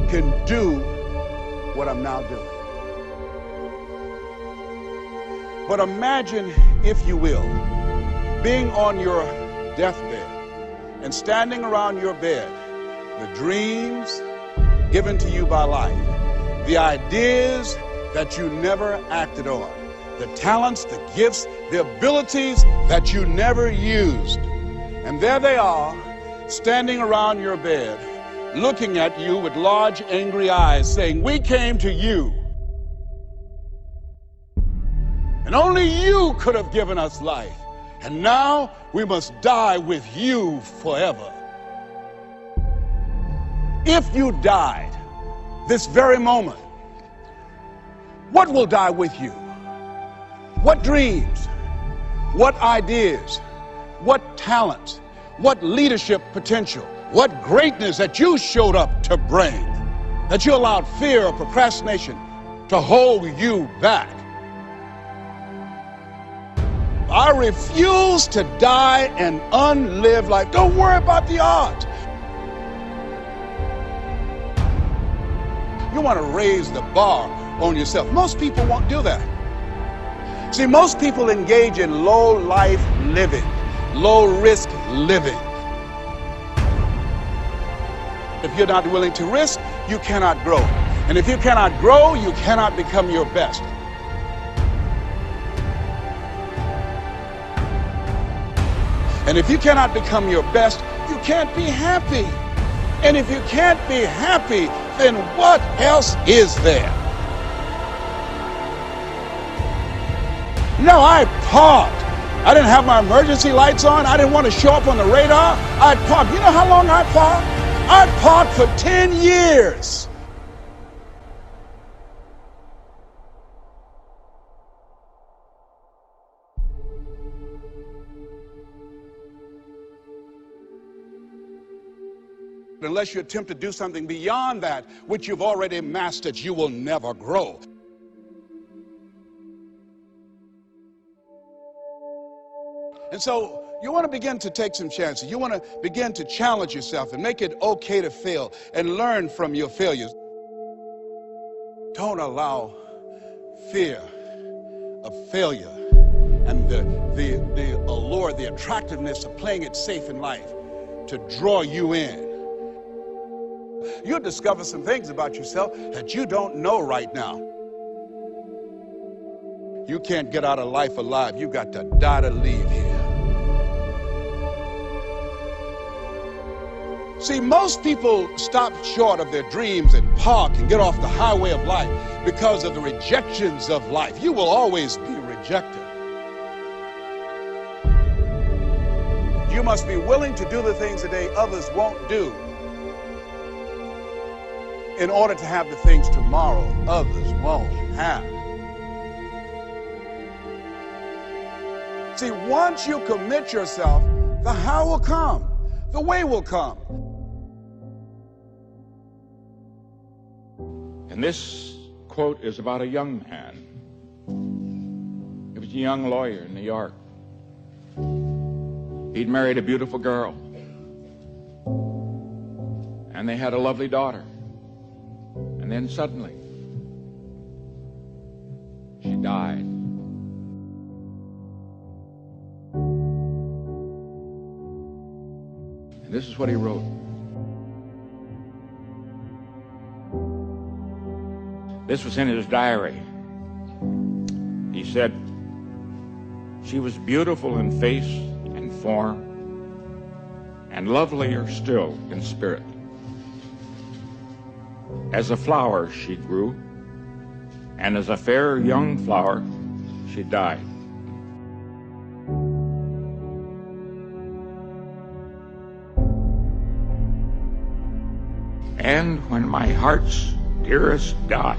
can do what I'm now doing. But imagine, if you will, being on your deathbed and standing around your bed, the dreams given to you by life, the ideas that you never acted on, the talents, the gifts, the abilities that you never used. And there they are, standing around your bed, looking at you with large, angry eyes, saying, "We came to you. And only you could have given us life. And now we must die with you forever." If you died this very moment, what will die with you? What dreams? What ideas? What talents? What leadership potential? What greatness that you showed up to bring? That you allowed fear or procrastination to hold you back? I refuse to die an unlived life. Don't worry about the odds. You want to raise the bar on yourself. Most people won't do that. See, most people engage in low-life living, low-risk living. If you're not willing to risk, you cannot grow. And if you cannot grow, you cannot become your best. And if you cannot become your best, you can't be happy. And if you can't be happy, then what else is there? No, I parked. I didn't have my emergency lights on. I didn't want to show up on the radar. I parked. You know how long I parked? I parked for 10 years. Unless you attempt to do something beyond that which you've already mastered, you will never grow. And so you want to begin to take some chances. You want to begin to challenge yourself and make it okay to fail and learn from your failures. Don't allow fear of failure and the allure, the attractiveness of playing it safe in life to draw you in. You'll discover some things about yourself that you don't know right now. You can't get out of life alive. You got to die to leave here. See, most people stop short of their dreams and park and get off the highway of life because of the rejections of life. You will always be rejected. You must be willing to do the things today others won't do in order to have the things tomorrow others won't have. See, once you commit yourself, the how will come, the way will come. And this quote is about a young man. He was a young lawyer in New York. He'd married a beautiful girl, and they had a lovely daughter. And then suddenly, she died. And this is what he wrote. This was in his diary. He said, "She was beautiful in face and form, and lovelier still in spirit. As a flower she grew, and as a fair young flower she died. And when my heart's dearest died,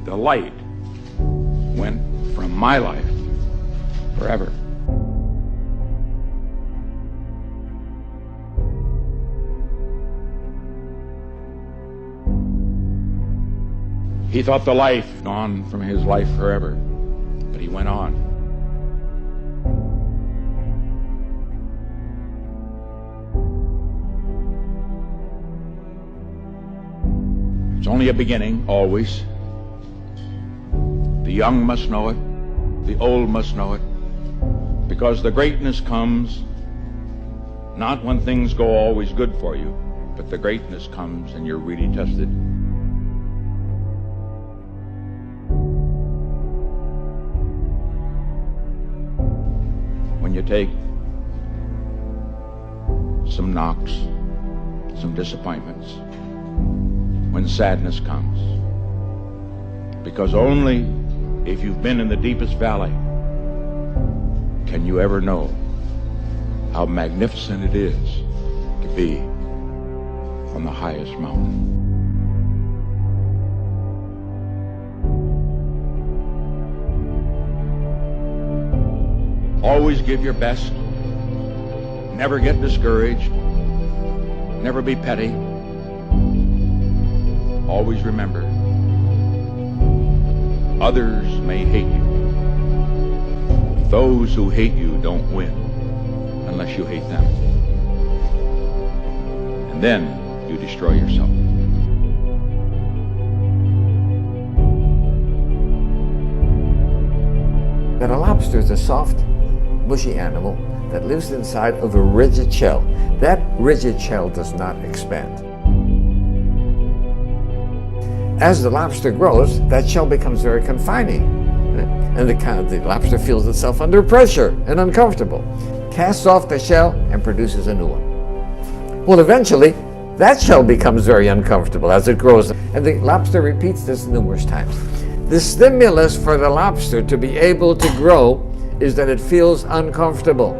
the light went from my life forever." He thought the life gone from his life forever, but he went on. It's only a beginning, always. The young must know it, the old must know it, because the greatness comes not when things go always good for you, but the greatness comes and you're really tested. When you take some knocks, some disappointments, when sadness comes. Because only if you've been in the deepest valley can you ever know how magnificent it is to be on the highest mountain. Always give your best. Never get discouraged. Never be petty. Always remember, others may hate you. Those who hate you don't win unless you hate them. And then you destroy yourself. That a lobster is a soft, mushy animal that lives inside of a rigid shell. That rigid shell does not expand. As the lobster grows, that shell becomes very confining, and the lobster feels itself under pressure and uncomfortable, casts off the shell and produces a new one. Well, eventually, that shell becomes very uncomfortable as it grows, and the lobster repeats this numerous times. The stimulus for the lobster to be able to grow is that it feels uncomfortable.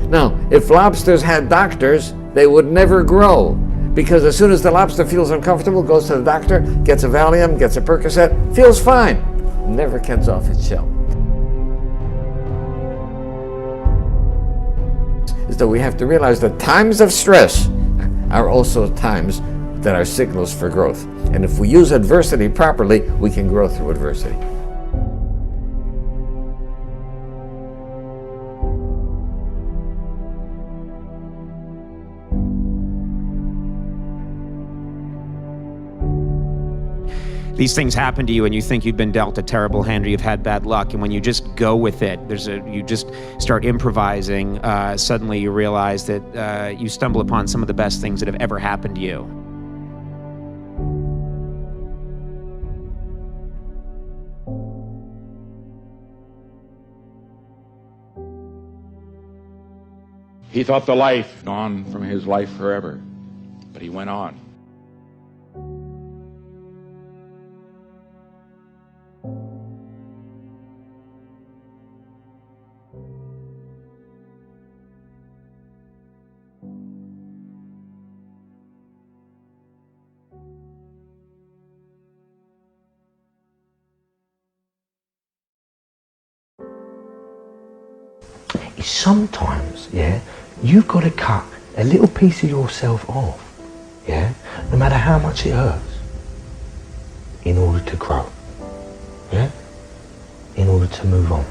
Now, if lobsters had doctors, they would never grow, because as soon as the lobster feels uncomfortable, goes to the doctor, gets a Valium, gets a Percocet, feels fine, never gets off its shell. So we have to realize that times of stress are also times that are signals for growth. And if we use adversity properly, we can grow through adversity. these things happen to you and you think you've been dealt a terrible hand or you've had bad luck, and when you just go with it, you just start improvising, suddenly you realize that you stumble upon some of the best things that have ever happened to you. He thought the life gone from his life forever, but he went on. Sometimes, yeah, you've got to cut a little piece of yourself off, yeah, no matter how much it hurts, in order to grow, yeah, in order to move on.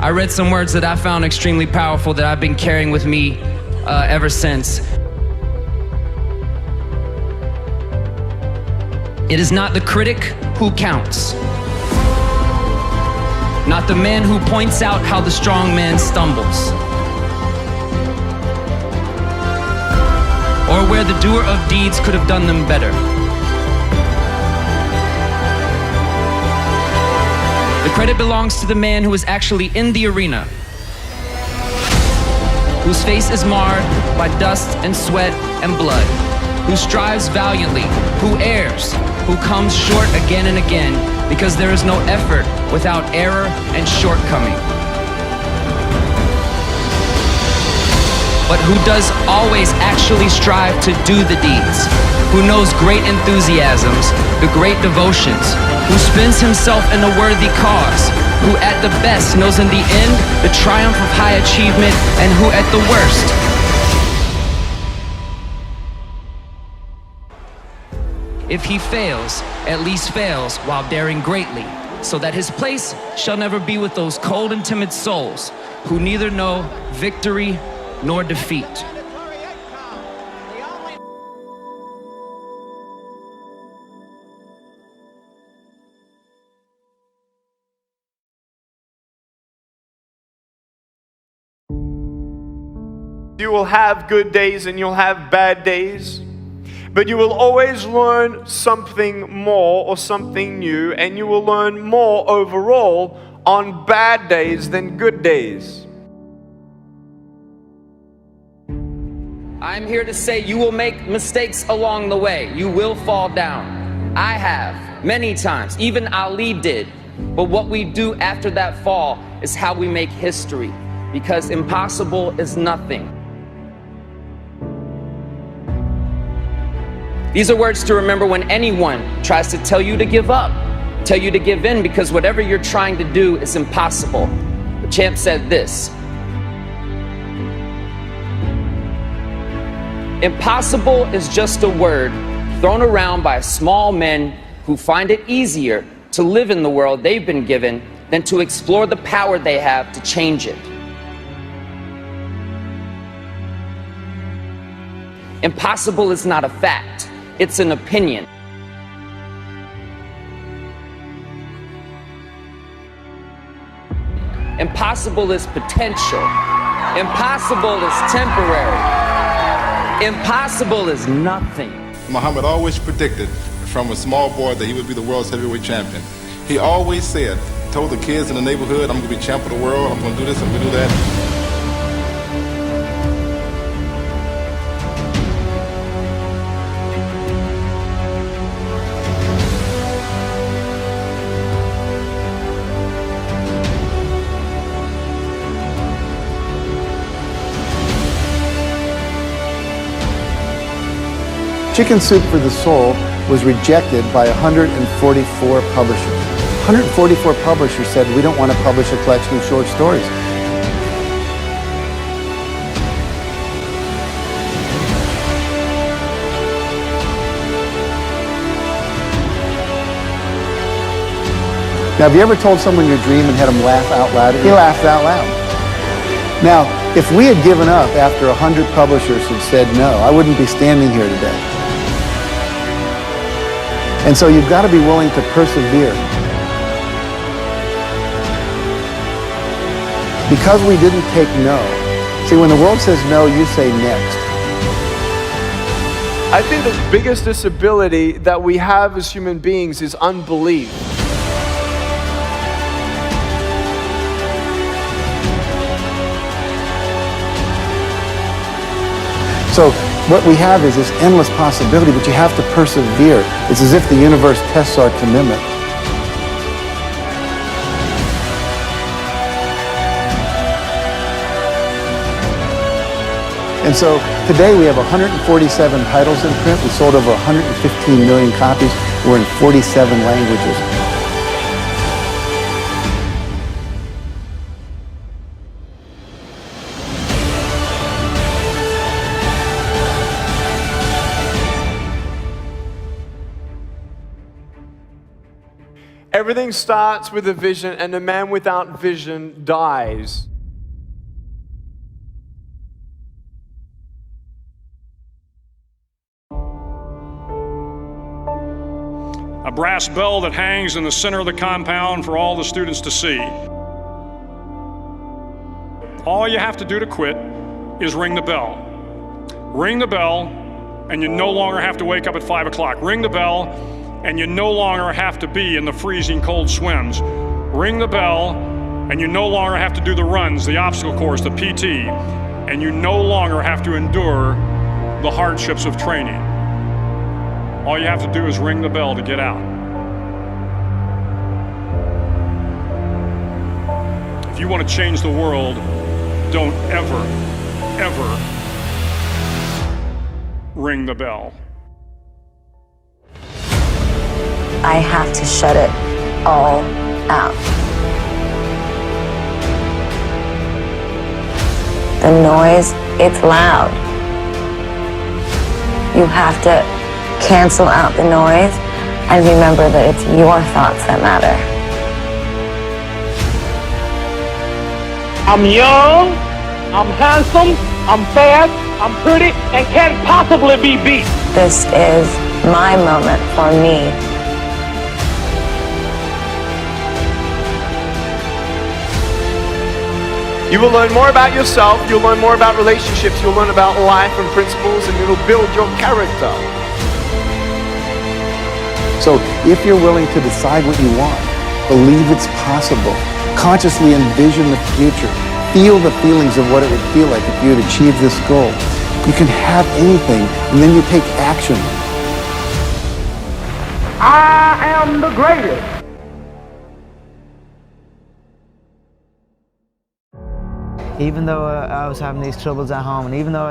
I read some words that I found extremely powerful that I've been carrying with me ever since. It is not the critic who counts, not the man who points out how the strong man stumbles, or where the doer of deeds could have done them better. The credit belongs to the man who is actually in the arena, whose face is marred by dust and sweat and blood, who strives valiantly, who errs, who comes short again and again, because there is no effort without error and shortcoming. But who does always actually strive to do the deeds, who knows great enthusiasms, the great devotions, who spends himself in a worthy cause, who at the best knows in the end the triumph of high achievement, and who at the worst if he fails, at least fails while daring greatly, so that his place shall never be with those cold and timid souls who neither know victory nor defeat. You will have good days and you'll have bad days, but you will always learn something more or something new, and you will learn more overall on bad days than good days. I'm here to say you will make mistakes along the way. You will fall down. I have, many times. Even Ali did. But what we do after that fall is how we make history, because impossible is nothing. These are words to remember when anyone tries to tell you to give up, tell you to give in, because whatever you're trying to do is impossible. The champ said this: impossible is just a word thrown around by small men who find it easier to live in the world they've been given than to explore the power they have to change it. Impossible is not a fact, it's an opinion. Impossible is potential. Impossible is temporary. Impossible is nothing. Muhammad always predicted from a small boy that he would be the world's heavyweight champion. He always said, told the kids in the neighborhood, I'm going to be champ of the world, I'm going to do this, I'm going to do that. Chicken Soup for the Soul was rejected by 144 publishers. 144 publishers said, we don't want to publish a collection of short stories. Now, have you ever told someone your dream and had them laugh out loud? He laughed out loud. Now, If we had given up after 100 publishers had said no, I wouldn't be standing here today. And so you've got to be willing to persevere. Because we didn't take no. See, when the world says no, you say next. I think the biggest disability that we have as human beings is unbelief. So what we have is this endless possibility, but you have to persevere. It's as if the universe tests our commitment. And so today we have 147 titles in print. We sold over 115 million copies. We're in 47 languages. Everything starts with a vision, and a man without vision dies. A brass bell that hangs in the center of the compound for all the students to see. All you have to do to quit is ring the bell. Ring the bell, and you no longer have to wake up at 5 o'clock. Ring the bell, and you no longer have to be in the freezing cold swims. Ring the bell, and you no longer have to do the runs, the obstacle course, the PT, and you no longer have to endure the hardships of training. All you have to do is ring the bell to get out. If you want to change the world, don't ever, ever ring the bell. I have to shut it all out. The noise, it's loud. You have to cancel out the noise and remember that it's your thoughts that matter. I'm young, I'm handsome, I'm fast, I'm pretty, and can't possibly be beat. This is my moment for me. You will learn more about yourself, you'll learn more about relationships, you'll learn about life and principles, and it'll build your character. So if you're willing to decide what you want, believe it's possible, consciously envision the future, feel the feelings of what it would feel like if you had achieved this goal, you can have anything, and then you take action. I am the greatest. Even though I was having these troubles at home, and even though I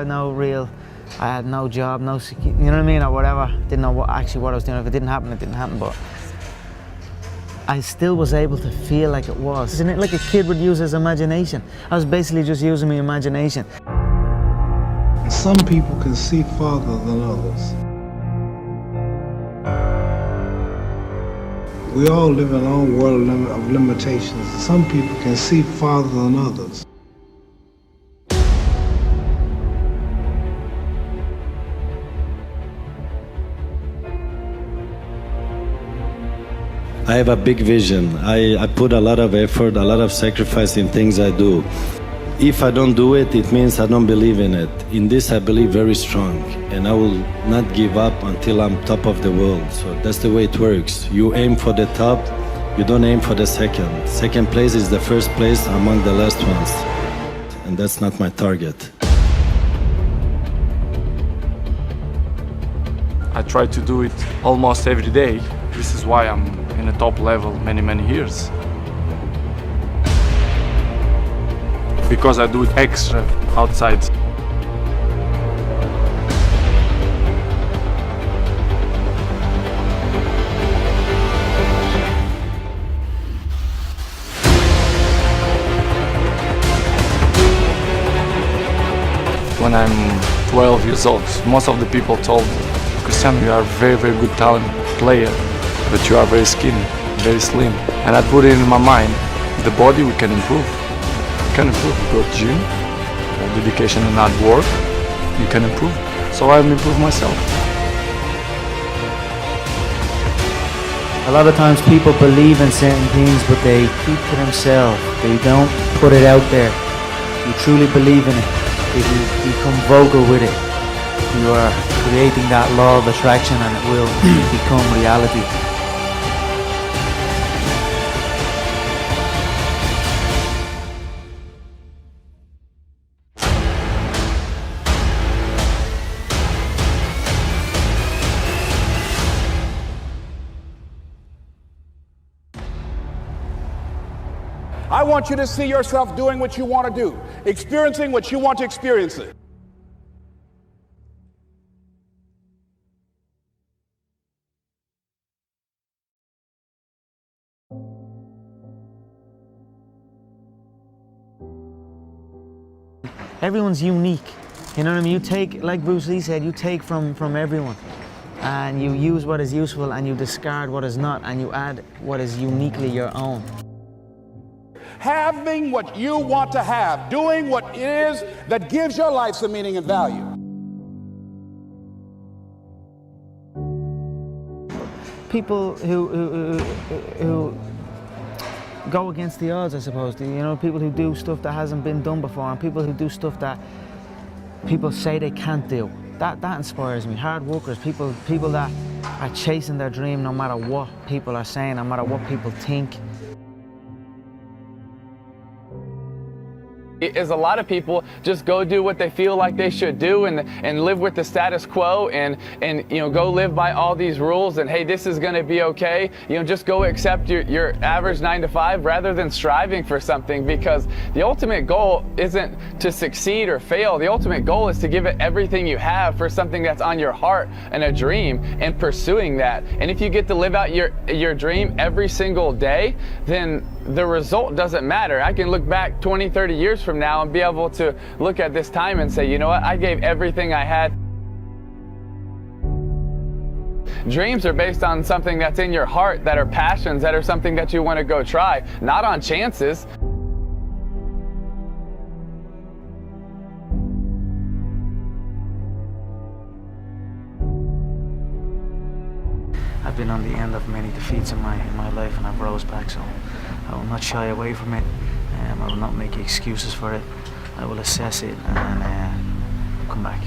had no job, no security, you know what I mean, or whatever, didn't know what I was doing. If it didn't happen, it didn't happen, but I still was able to feel like it was. Isn't it like a kid would use his imagination? I was basically just using my imagination. Some people can see farther than others. We all live in our own world of limitations. Some people can see farther than others. I have a big vision. I put a lot of effort, a lot of sacrifice in things I do. If I don't do it, it means I don't believe in it. In this, I believe very strong, and I will not give up until I'm top of the world. So that's the way it works. You aim for the top, you don't aim for the second. Second place is the first place among the last ones, and that's not my target. I try to do it almost every day. This is why I'm in a top level many years. Because I do it extra outside. When I'm 12 years old, most of the people told me, Cristiano, you are a very good talent player, but you are very skinny, very slim. And I put it in my mind, the body we can improve. We can improve, go to gym, dedication and hard work, you can improve. So I've improved myself. A lot of times people believe in certain things, but they keep to themselves. They don't put it out there. You truly believe in it. If you become vocal with it, you are creating that law of attraction, and it will become reality. I want you to see yourself doing what you want to do, experiencing what you want to experience it. Everyone's unique. You know what I mean? You take, like Bruce Lee said, you take from everyone. And you use what is useful and you discard what is not, and you add what is uniquely your own. Having what you want to have, doing what it is that gives your life some meaning and value. People who go against the odds, I suppose. You know, people who do stuff that hasn't been done before, and people who do stuff that people say they can't do. That inspires me. Hard workers, people that are chasing their dream no matter what people are saying, no matter what people think. Is a lot of people just go do what they feel like they should do and live with the status quo and you know, go live by all these rules and hey, this is going to be okay, you know, just go accept your average 9 to 5 rather than striving for something, because the ultimate goal isn't to succeed or fail. The ultimate goal is to give it everything you have for something that's on your heart and a dream, and pursuing that. And if you get to live out your dream every single day, then the result doesn't matter. I can look back 20, 30 years from now and be able to look at this time and say, you know what, I gave everything I had. Dreams are based on something that's in your heart, that are passions, that are something that you want to go try, not on chances. I've been on the end of many defeats in my life, and I've rose back, so I will not shy away from it. I will not make excuses for it. I will assess it and come back.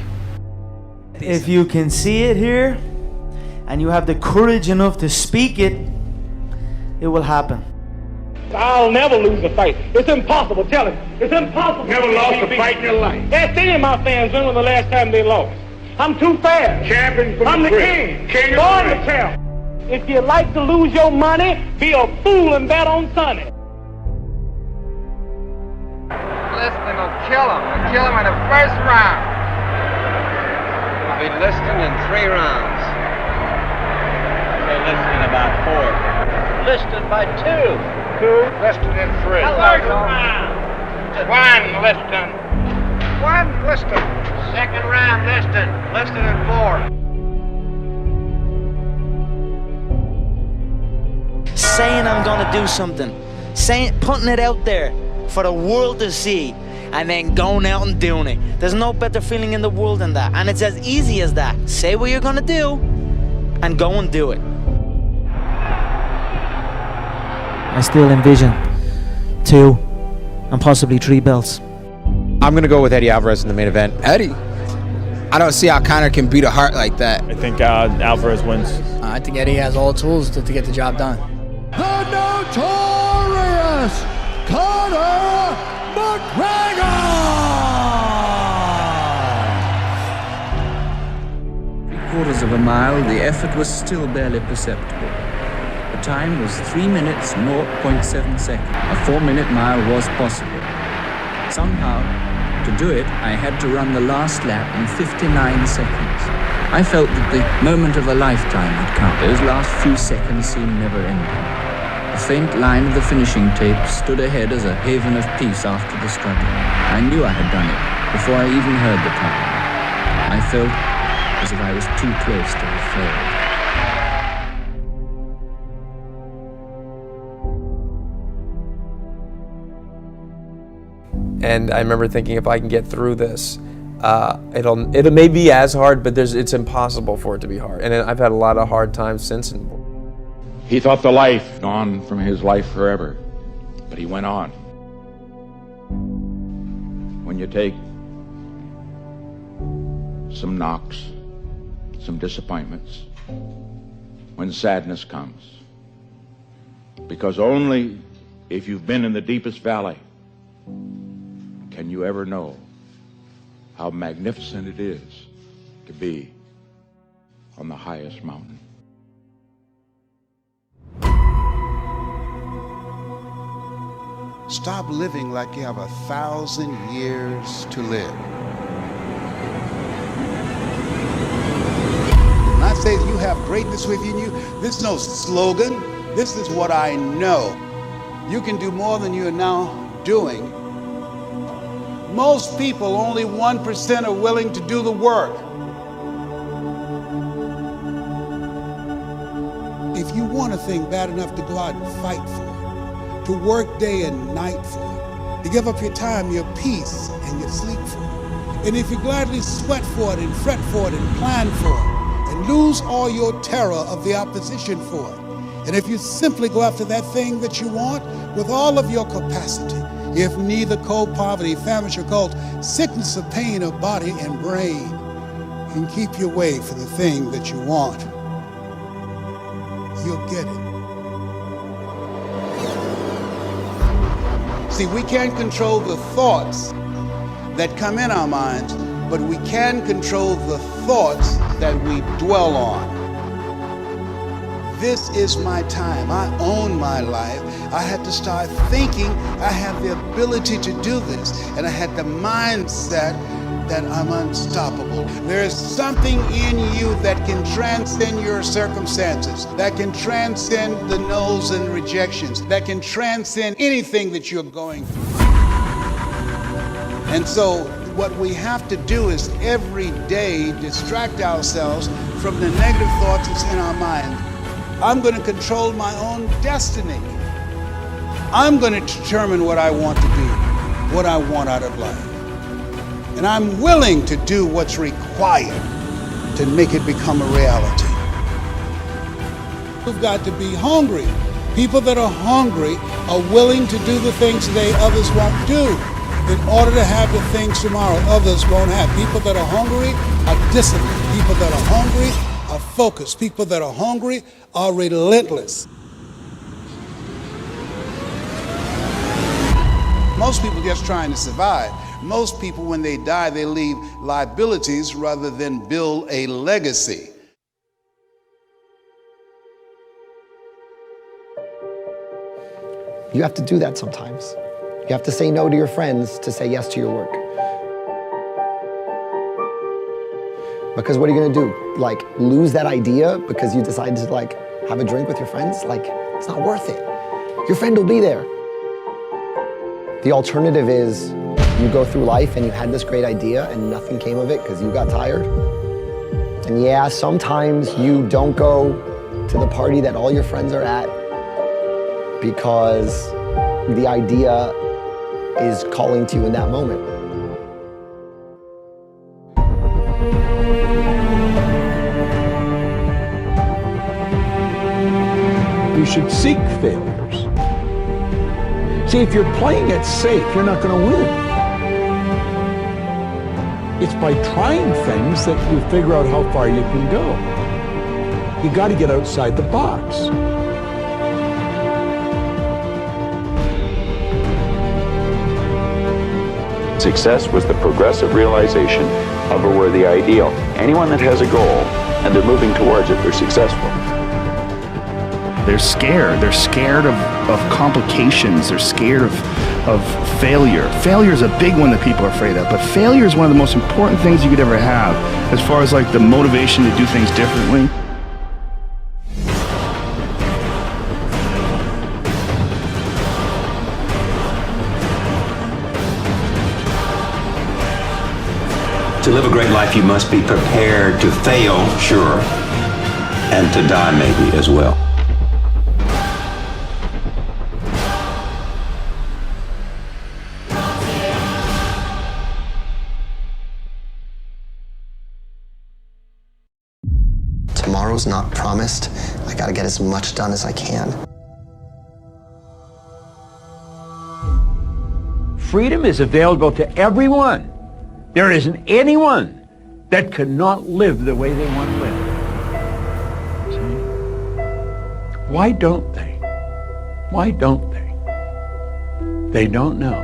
If you can see it here, and you have the courage enough to speak it, it will happen. I'll never lose a fight. It's impossible. Tell him. It's impossible. Never lost a fight in your life. Ask any of my fans when was the last time they lost. I'm too fast. Champion from I'm the king. king. Born the champ. If you like to lose your money, be a fool and bet on Sonny. Liston will kill him. He'll kill him in the first round. I'll be Liston in 3 rounds. Okay, Liston in about 4. Liston by 2. 2. Liston in 3. First round. 1 Liston. 1 Liston. Second round, Liston. Liston in 4. Saying I'm gonna do something, putting it out there for the world to see, and then going out and doing it. There's no better feeling in the world than that, and it's as easy as that. Say what you're gonna do, and go and do it. I still envision 2 and possibly 3 belts. I'm gonna go with Eddie Alvarez in the main event. Eddie? I don't see how Conor can beat a heart like that. I think Alvarez wins. I think Eddie has all the tools to get the job done. The notorious Conor McGregor! 3/4 of a mile, the effort was still barely perceptible. The time was 3 minutes, 0.7 seconds. A 4-minute mile was possible. Somehow, to do it, I had to run the last lap in 59 seconds. I felt that the moment of a lifetime had come. Those last few seconds seemed never-ending. The faint line of the finishing tape stood ahead as a haven of peace after the struggle. I knew I had done it before I even heard the time. I felt as if I was too close to have failed. And I remember thinking, if I can get through this, it'll may be as hard, but it's impossible for it to be hard. And I've had a lot of hard times since. He thought the life gone from his life forever, but he went on. When you take some knocks, some disappointments, when sadness comes, because only if you've been in the deepest valley can you ever know how magnificent it is to be on the highest mountain. Stop living like you have 1,000 years to live. When I say you have greatness within you, this is no slogan. This is what I know. You can do more than you are now doing. Most people, only 1% are willing to do the work. If you want a thing bad enough to go out and fight for it, to work day and night for it, to give up your time, your peace, and your sleep for it, and if you gladly sweat for it and fret for it and plan for it, and lose all your terror of the opposition for it, and if you simply go after that thing that you want with all of your capacity, if neither cold poverty, famish or cold, sickness or pain of body and brain can keep you away from the thing that you want, you'll get it. See, we can't control the thoughts that come in our minds, but we can control the thoughts that we dwell on. This is my time. I own my life. I had to start thinking I have the ability to do this. And I had the mindset that I'm unstoppable. There is something in you that can transcend your circumstances, that can transcend the no's and rejections, that can transcend anything that you're going through. And so what we have to do is every day distract ourselves from the negative thoughts that's in our mind. I'm going to control my own destiny. I'm going to determine what I want to be, what I want out of life. And I'm willing to do what's required to make it become a reality. We've got to be hungry. People that are hungry are willing to do the things today others won't do in order to have the things tomorrow others won't have. People that are hungry are disciplined. People that are hungry are focused. People that are hungry are relentless. Most people just trying to survive. Most people, when they die, they leave liabilities rather than build a legacy. You have to do that sometimes. You have to say no to your friends to say yes to your work. Because what are you gonna do? Like, lose that idea because you decided to like have a drink with your friends? Like, it's not worth it. Your friend will be there. The alternative is you go through life and you had this great idea and nothing came of it because you got tired. And yeah, sometimes you don't go to the party that all your friends are at because the idea is calling to you in that moment. You should seek failures. See, if you're playing it safe, you're not going to win. It's by trying things that you figure out how far you can go. You got to get outside the box. Success was the progressive realization of a worthy ideal. Anyone that has a goal and they're moving towards it, they're successful. They're scared. They're scared of complications. They're scared of failure. Failure is a big one that people are afraid of, but failure is one of the most important things you could ever have as far as like the motivation to do things differently. To live a great life, you must be prepared to fail, sure, and to die maybe as well. tomorrow's not promised. I gotta get as much done as I can. Freedom is available to everyone. There isn't anyone that cannot live the way they want to live. See? Why don't they? Why don't they? They don't know.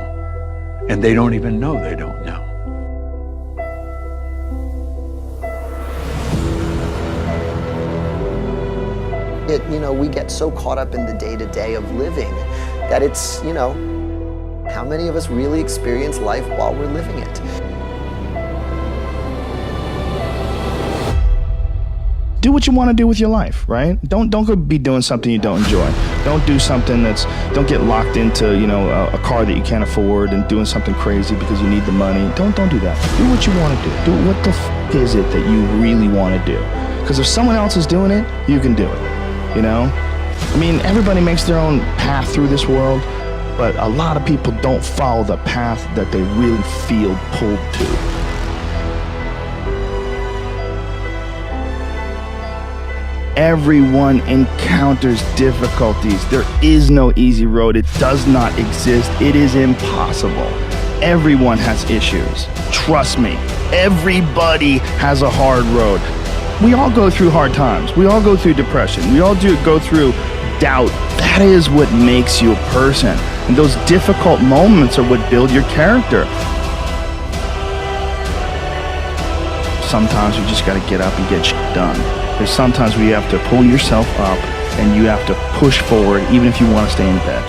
And they don't even know they don't know. We get so caught up in the day-to-day of living that it's, how many of us really experience life while we're living it? Do what you want to do with your life, right? Don't go be doing something you don't enjoy. Don't do something don't get locked into, a car that you can't afford and doing something crazy because you need the money. Don't do that. Do what you want to do. Do what the f is it that you really want to do? Because if someone else is doing it, you can do it, I mean, everybody makes their own path through this world, but a lot of people don't follow the path that they really feel pulled to. Everyone encounters difficulties. There is no easy road. It does not exist. It is impossible. Everyone has issues. Trust me, everybody has a hard road. We all go through hard times. We all go through depression. We all go through doubt. That is what makes you a person. And those difficult moments are what build your character. Sometimes you just got to get up and get shit done. There's sometimes where you have to pull yourself up and you have to push forward even if you want to stay in bed.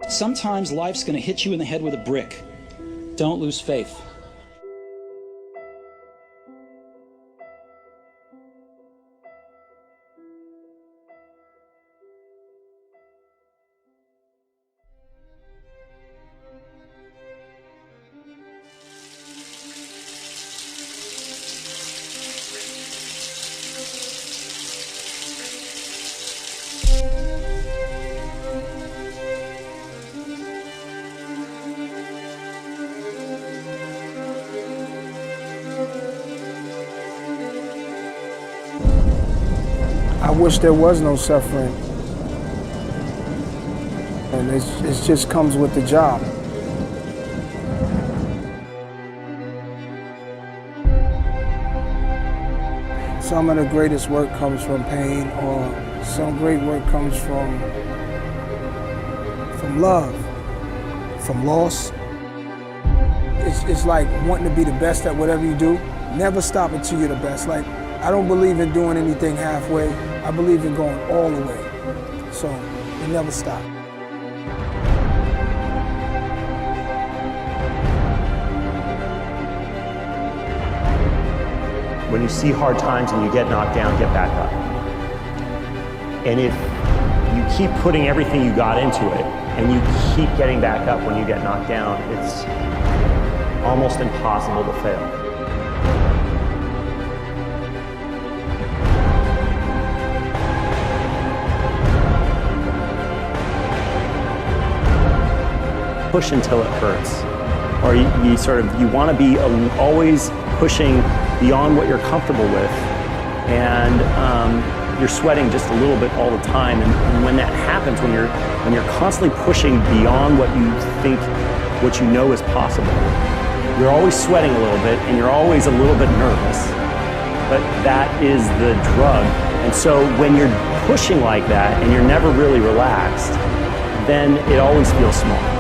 Sometimes life's going to hit you in the head with a brick. Don't lose faith. I wish there was no suffering. And it just comes with the job. Some of the greatest work comes from pain, or some great work comes from love, from loss. It's like wanting to be the best at whatever you do. Never stop until you're the best. Like, I don't believe in doing anything halfway. I believe in going all the way. So, you never stop. When you see hard times and you get knocked down, get back up. And if you keep putting everything you got into it and you keep getting back up when you get knocked down, it's almost impossible to fail. Push until it hurts, or you want to be always pushing beyond what you're comfortable with, and you're sweating just a little bit all the time. And when that happens, when you're constantly pushing beyond what you think, what you know is possible, you're always sweating a little bit, and you're always a little bit nervous. But that is the drug. And so when you're pushing like that and you're never really relaxed, then it always feels small.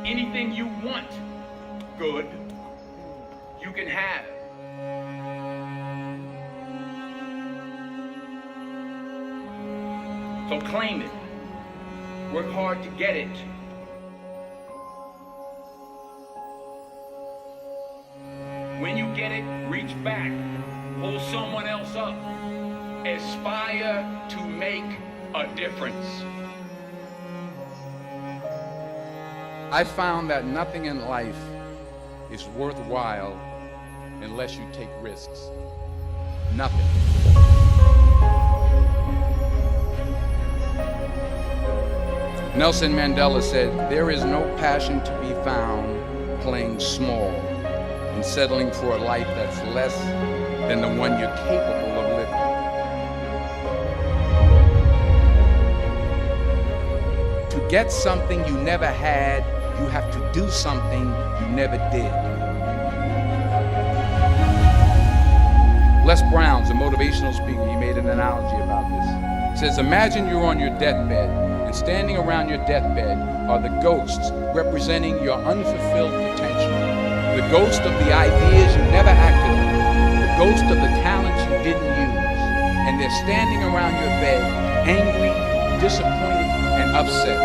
anything you want good, you can have. So claim it. Work hard to get it. When you get it, reach back. Pull someone else up. Aspire to make a difference. I found that nothing in life is worthwhile unless you take risks. Nothing. Nelson Mandela said, "There is no passion to be found playing small and settling for a life that's less than the one you're capable of living." To get something you never had, you have to do something you never did. Les Brown's a motivational speaker. He made an analogy about this. He says, imagine you're on your deathbed, and standing around your deathbed are the ghosts representing your unfulfilled potential. The ghost of the ideas you never acted on. The ghost of the talents you didn't use. And they're standing around your bed, angry, disappointed, and upset.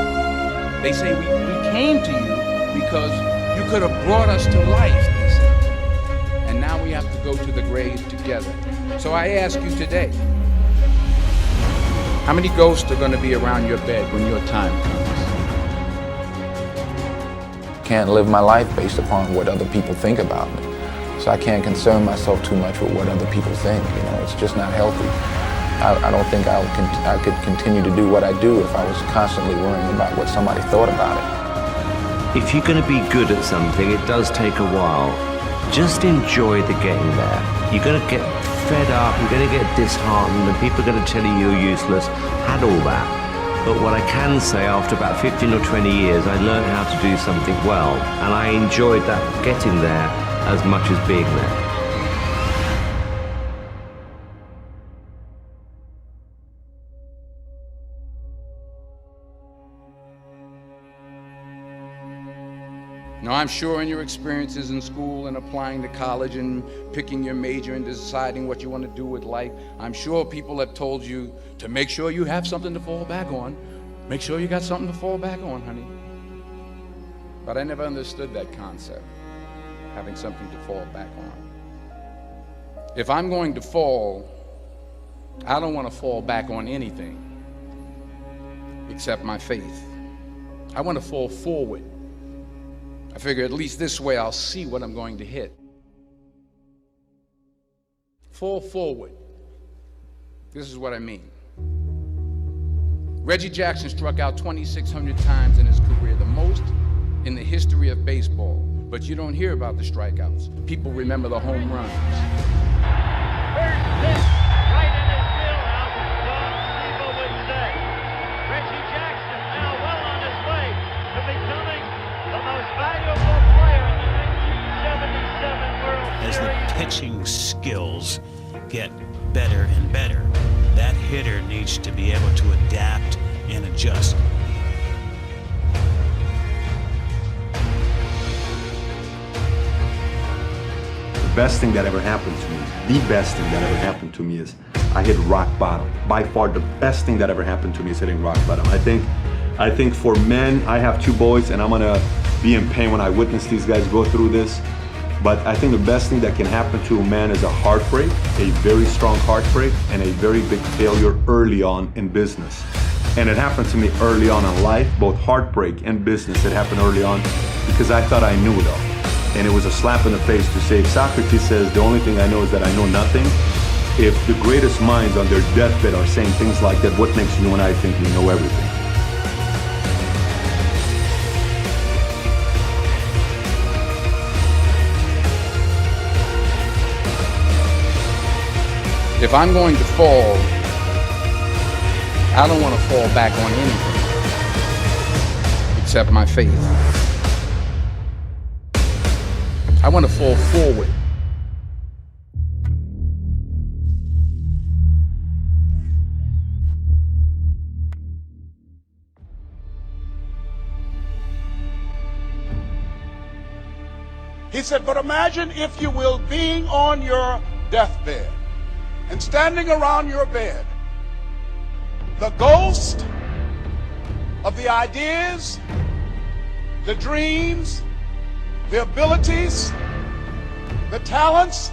They say, we came to you because you could have brought us to life, they say. And now we have to go to the grave together. So I ask you today, how many ghosts are going to be around your bed when your time comes? Can't live my life based upon what other people think about me. So I can't concern myself too much with what other people think. You know, it's just not healthy. I don't think I could continue to do what I do if I was constantly worrying about what somebody thought about it. If you're going to be good at something, it does take a while. Just enjoy the getting there. You're going to get fed up, you're going to get disheartened, and people are going to tell you you're useless. Had all that. But what I can say, after about 15 or 20 years, I learned how to do something well, and I enjoyed that getting there as much as being there. Now, I'm sure in your experiences in school and applying to college and picking your major and deciding what you want to do with life, I'm sure people have told you to make sure you have something to fall back on. Make sure you got something to fall back on, honey. But I never understood that concept, having something to fall back on. If I'm going to fall, I don't want to fall back on anything except my faith. I want to fall forward. I figure at least this way I'll see what I'm going to hit. Fall forward. This is what I mean. Reggie Jackson struck out 2,600 times in his career, the most in the history of baseball. But you don't hear about the strikeouts. People remember the home runs. First pitch, right in his wheelhouse, as Don Stevo would say. Reggie Jackson now well on his way to becoming the most valuable player in the 1977 World As Series. the pitching skills get better and better, that hitter needs to be able to adapt and adjust. The best thing that ever happened to me, the best thing that ever happened to me is I hit rock bottom. By far the best thing that ever happened to me is hitting rock bottom. I think for men, I have two boys and I'm gonna be in pain when I witness these guys go through this. But I think the best thing that can happen to a man is a heartbreak, a very strong heartbreak, and a very big failure early on in business. And it happened to me early on in life, both heartbreak and business. It happened early on because I thought I knew it all. And it was a slap in the face to say, if Socrates says, the only thing I know is that I know nothing, if the greatest minds on their deathbed are saying things like that, what makes you and I think we know everything? If I'm going to fall, I don't want to fall back on anything except my faith. I want to fall forward. He said, but imagine, if you will, being on your deathbed and standing around your bed, the ghost of the ideas, the dreams, the abilities, the talents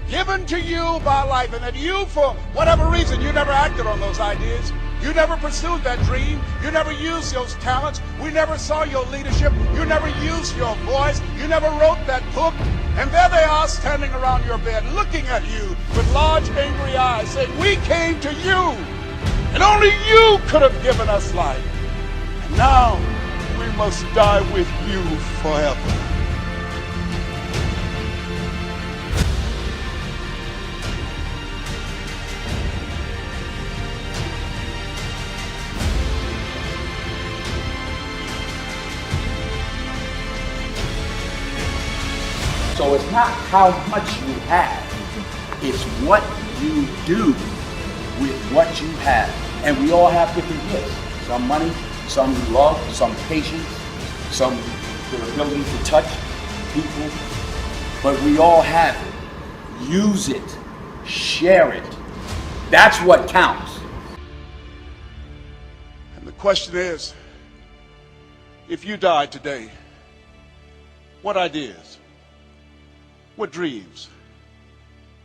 given to you by life, and that you, for whatever reason, you never acted on those ideas. You never pursued that dream. You never used those talents. We never saw your leadership. You never used your voice. You never wrote that book. And there they are standing around your bed looking at you with large angry eyes saying, we came to you and only you could have given us life. And now we must die with you forever. So it's not how much you have, it's what you do with what you have. And we all have different gifts. Some money, some love, some patience, some the ability to touch people. But we all have it. Use it. Share it. That's what counts. And the question is, if you died today, what ideas? What dreams,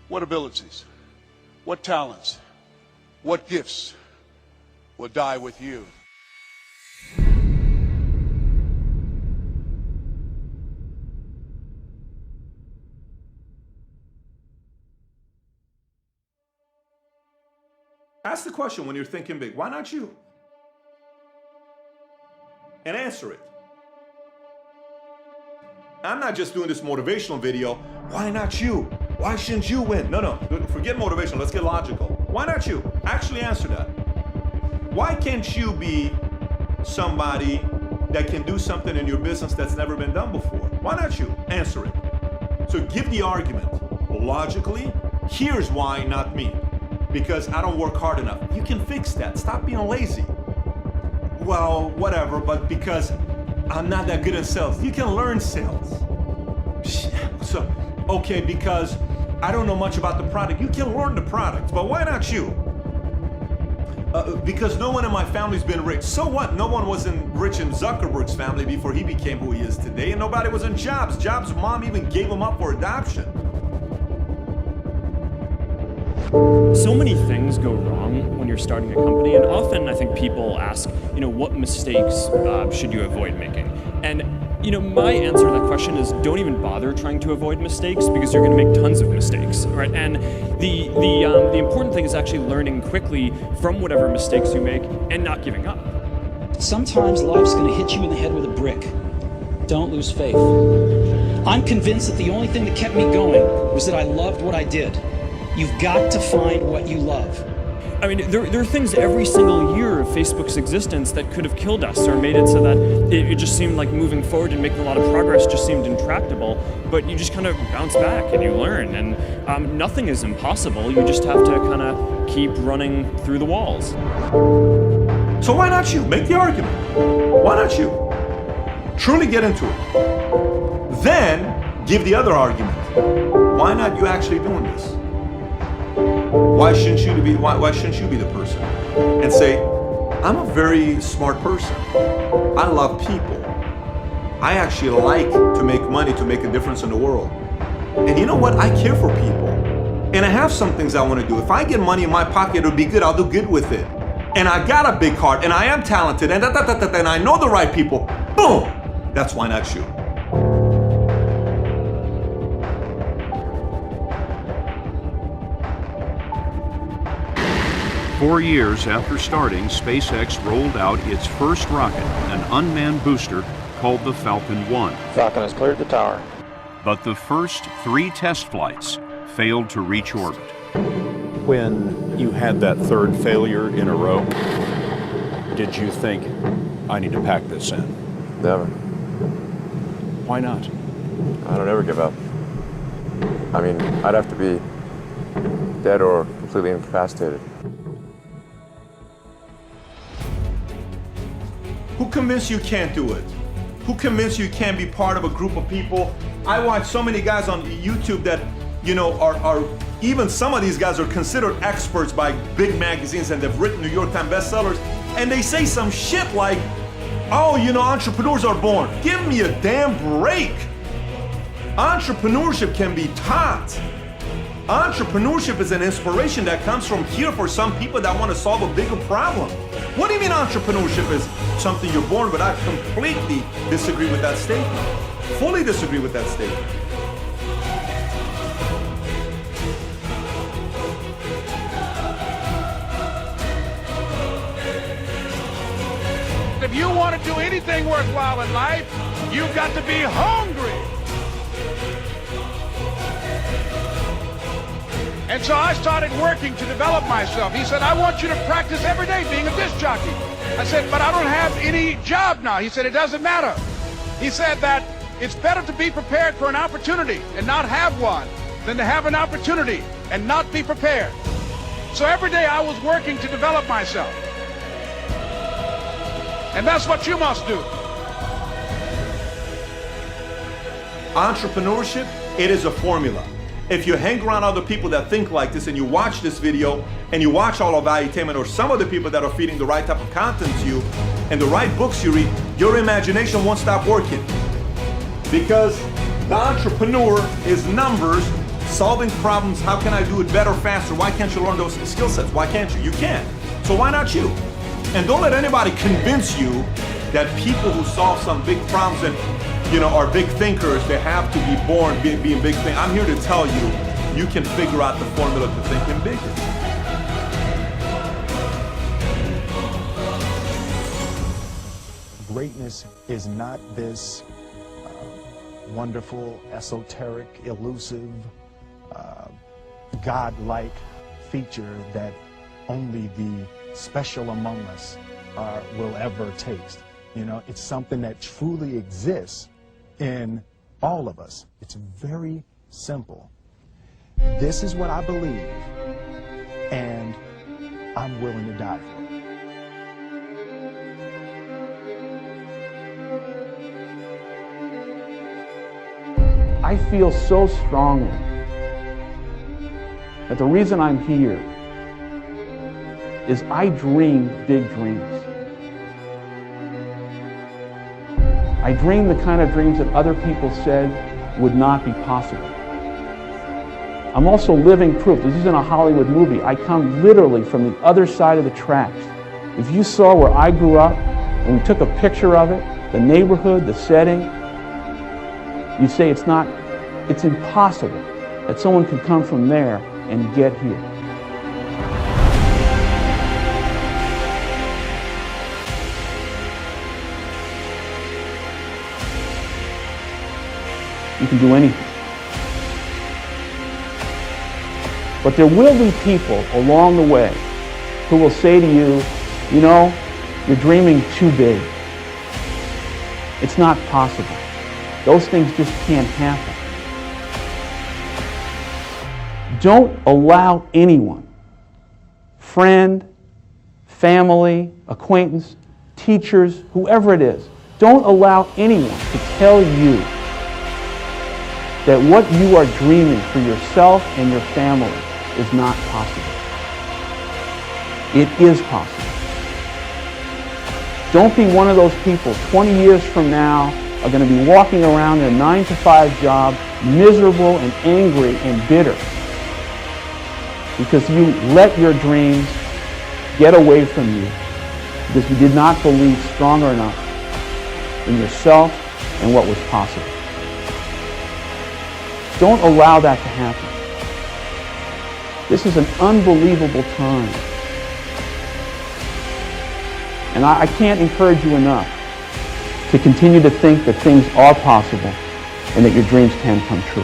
what abilities, what talents, what gifts will die with you? Ask the question when you're thinking big. Why not you? And answer it. I'm not just doing this motivational video. Why not you? Why shouldn't you win? No, forget motivation. Let's get logical. Why not you? Actually answer that. Why can't you be somebody that can do something in your business that's never been done before? Why not you? Answer it. So give the argument. Logically, here's why not me. Because I don't work hard enough. You can fix that. Stop being lazy. Well, whatever, but because I'm not that good at sales. You can learn sales. So, okay, because I don't know much about the product. You can learn the product, but why not you? Because no one in my family's been rich. So what? No one wasn't rich in Zuckerberg's family before he became who he is today, and nobody was in Jobs. Jobs' mom even gave him up for adoption. So many things go wrong when you're starting a company, and often I think people ask, what mistakes should you avoid making? And my answer to that question is don't even bother trying to avoid mistakes, because you're going to make tons of mistakes, right? And the important thing is actually learning quickly from whatever mistakes you make and not giving up. Sometimes life's going to hit you in the head with a brick. Don't lose faith. I'm convinced that the only thing that kept me going was that I loved what I did. You've got to find what you love. I mean, there are things every single year of Facebook's existence that could have killed us or made it so that it just seemed like moving forward and making a lot of progress just seemed intractable. But you just kind of bounce back and you learn, and nothing is impossible. You just have to kind of keep running through the walls. So why not you? Make the argument. Why not you? Truly get into it. Then give the other argument. Why not you actually doing this? Why shouldn't you be the person? And say, I'm a very smart person. I love people. I actually like to make money to make a difference in the world. And you know what? I care for people. And I have some things I want to do. If I get money in my pocket, it'll be good. I'll do good with it. And I got a big heart, and I am talented, and and I know the right people. Boom! That's why not you. Four years after starting, SpaceX rolled out its first rocket, an unmanned booster called the Falcon 1. Falcon has cleared the tower. But the first 3 test flights failed to reach orbit. When you had that third failure in a row, did you think, I need to pack this in? Never. Why not? I don't ever give up. I mean, I'd have to be dead or completely incapacitated. Who convinced you can't do it? Who convinced you can't be part of a group of people? I watch so many guys on YouTube that, you know, are even some of these guys are considered experts by big magazines and they've written New York Times bestsellers, and they say some shit like, oh, you know, entrepreneurs are born. Give me a damn break. Entrepreneurship can be taught. Entrepreneurship is an inspiration that comes from here for some people that want to solve a bigger problem. What do you mean entrepreneurship is something you're born with? I completely disagree with that statement. Fully disagree with that statement. If you want to do anything worthwhile in life, you've got to be hungry. And so I started working to develop myself. He said, I want you to practice every day being a disc jockey. I said, but I don't have any job now. He said, it doesn't matter. He said that it's better to be prepared for an opportunity and not have one than to have an opportunity and not be prepared. So every day I was working to develop myself. And that's what you must do. Entrepreneurship, it is a formula. If you hang around other people that think like this and you watch this video and you watch all of Valuetainment or some of the people that are feeding the right type of content to you and the right books you read, your imagination won't stop working. Because the entrepreneur is numbers, solving problems. How can I do it better, faster? Why can't you learn those skill sets? Why can't you? You can. So why not you? And don't let anybody convince you that people who solve some big problems and, you know, are big thinkers, they have to be born being big thinkers. I'm here to tell you, you can figure out the formula to thinking bigger. Greatness is not this wonderful, esoteric, elusive, God-like feature that only the special among us will ever taste. You know, it's something that truly exists in all of us. It's very simple. This is what I believe, and I'm willing to die for it. I feel so strongly that the reason I'm here is I dream big dreams. I dreamed the kind of dreams that other people said would not be possible. I'm also living proof. This isn't a Hollywood movie. I come literally from the other side of the tracks. If you saw where I grew up and we took a picture of it, the neighborhood, the setting, you'd say it's impossible that someone could come from there and get here. You can do anything. But there will be people along the way who will say to you, you know, you're dreaming too big. It's not possible. Those things just can't happen. Don't allow anyone, friend, family, acquaintance, teachers, whoever it is, don't allow anyone to tell you that what you are dreaming for yourself and your family is not possible. It is possible. Don't be one of those people 20 years from now are going to be walking around in a 9-to-5 job, miserable and angry and bitter because you let your dreams get away from you because you did not believe strong enough in yourself and what was possible. Don't allow that to happen. This is an unbelievable time. And I can't encourage you enough to continue to think that things are possible and that your dreams can come true.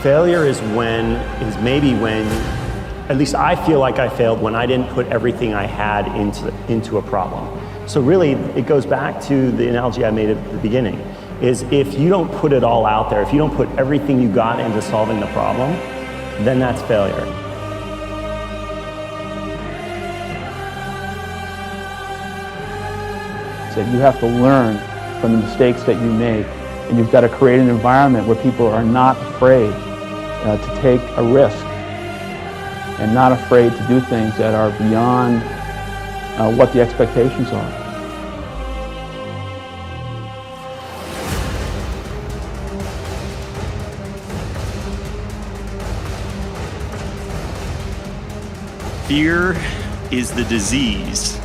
Failure is maybe when, at least I feel like I failed when I didn't put everything I had into a problem. So really, it goes back to the analogy I made at the beginning, is if you don't put it all out there, if you don't put everything you got into solving the problem, then that's failure. So you have to learn from the mistakes that you make, and you've got to create an environment where people are not afraid to take a risk and not afraid to do things that are beyond what the expectations are. Fear is the disease.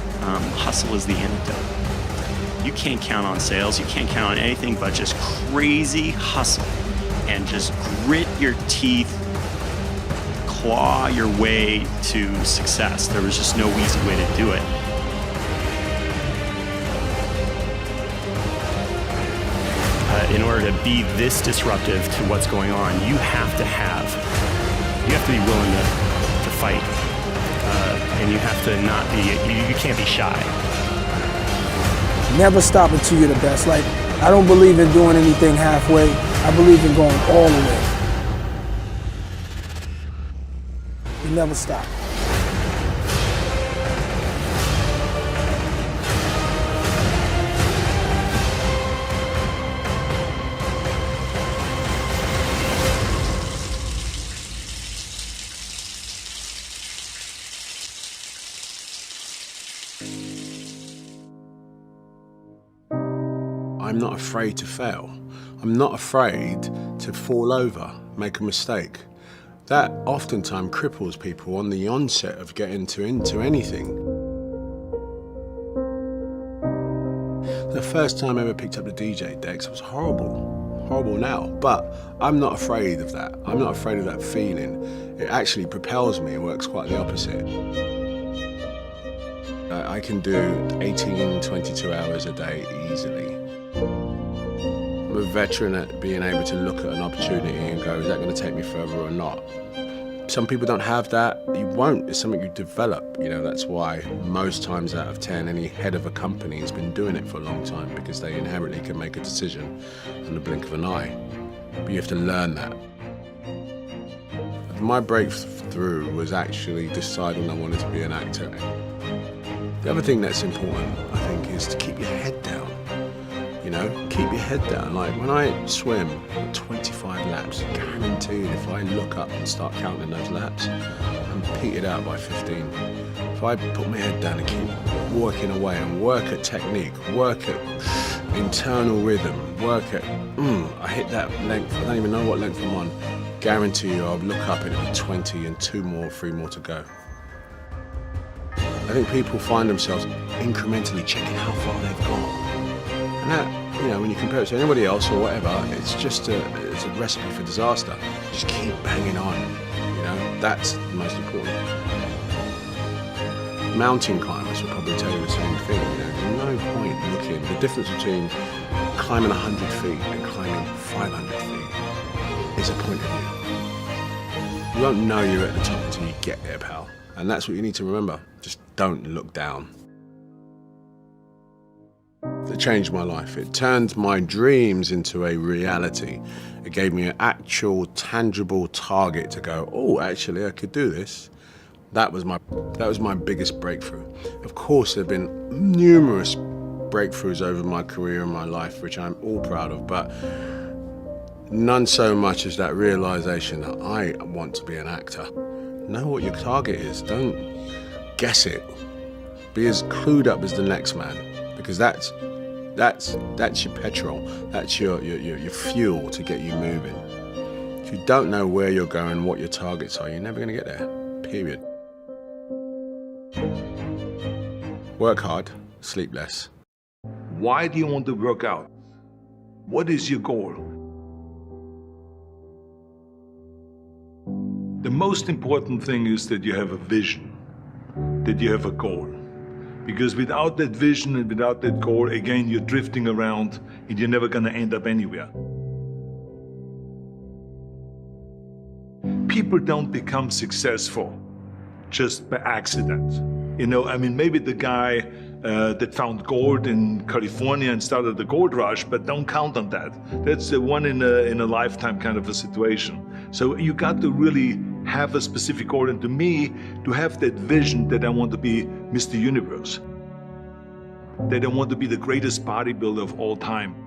Hustle is the antidote. You can't count on sales. You can't count on anything but just crazy hustle and just grit your teeth, claw your way to success. There was just no easy way to do it. In order to be this disruptive to what's going on, you have to be willing to fight. And you have to not be, you can't be shy. Never stop until you're the best. Like, I don't believe in doing anything halfway. I believe in going all the way. You never stop. I'm not afraid to fail. I'm not afraid to fall over, make a mistake. That oftentimes cripples people on the onset of getting into anything. The first time I ever picked up the DJ decks was horrible now, but I'm not afraid of that. I'm not afraid of that feeling. It actually propels me and works quite the opposite. I can do 18, 22 hours a day easily. I'm a veteran at being able to look at an opportunity and go, is that going to take me further or not? Some people don't have that. You won't. It's something you develop. You know, that's why most times out of 10, any head of a company has been doing it for a long time, because they inherently can make a decision in the blink of an eye. But you have to learn that. My breakthrough was actually deciding I wanted to be an actor. The other thing that's important, I think, is to keep your head down. You know, keep your head down. Like when I swim 25 laps, guaranteed if I look up and start counting those laps, I'm petered out by 15. If I put my head down and keep working away and work at technique, work at internal rhythm, work at, I hit that length, I don't even know what length I'm on, guarantee you I'll look up and it'll be 20 and 3 more to go. I think people find themselves incrementally checking how far they've gone. And that, you know, when you compare it to anybody else or whatever, it's just it's a recipe for disaster. Just keep banging on, you know, that's the most important. Mountain climbers will probably tell you the same thing, you know, there's no point looking. The difference between climbing 100 feet and climbing 500 feet is a point of view. You won't know you're at the top until you get there, pal. And that's what you need to remember. Just don't look down. It changed my life. It turned my dreams into a reality. It gave me an actual, tangible target to go, oh, actually, I could do this. That was my biggest breakthrough. Of course, there have been numerous breakthroughs over my career and my life, which I'm all proud of, but none so much as that realization that I want to be an actor. Know what your target is. Don't guess it. Be as clued up as the next man, because that's your petrol. That's your fuel to get you moving. If you don't know where you're going, what your targets are, you're never going to get there. Period. Work hard, sleep less. Why do you want to work out? What is your goal? The most important thing is that you have a vision, that you have a goal. Because without that vision and without that goal, again, you're drifting around and you're never going to end up anywhere. people don't become successful just by accident. You know, I mean, maybe the guy that found gold in California and started the gold rush, but don't count on that. That's the one in a lifetime kind of a situation. So you got to really have a specific goal, and to me, to have that vision that I want to be Mr. Universe, that I want to be the greatest bodybuilder of all time.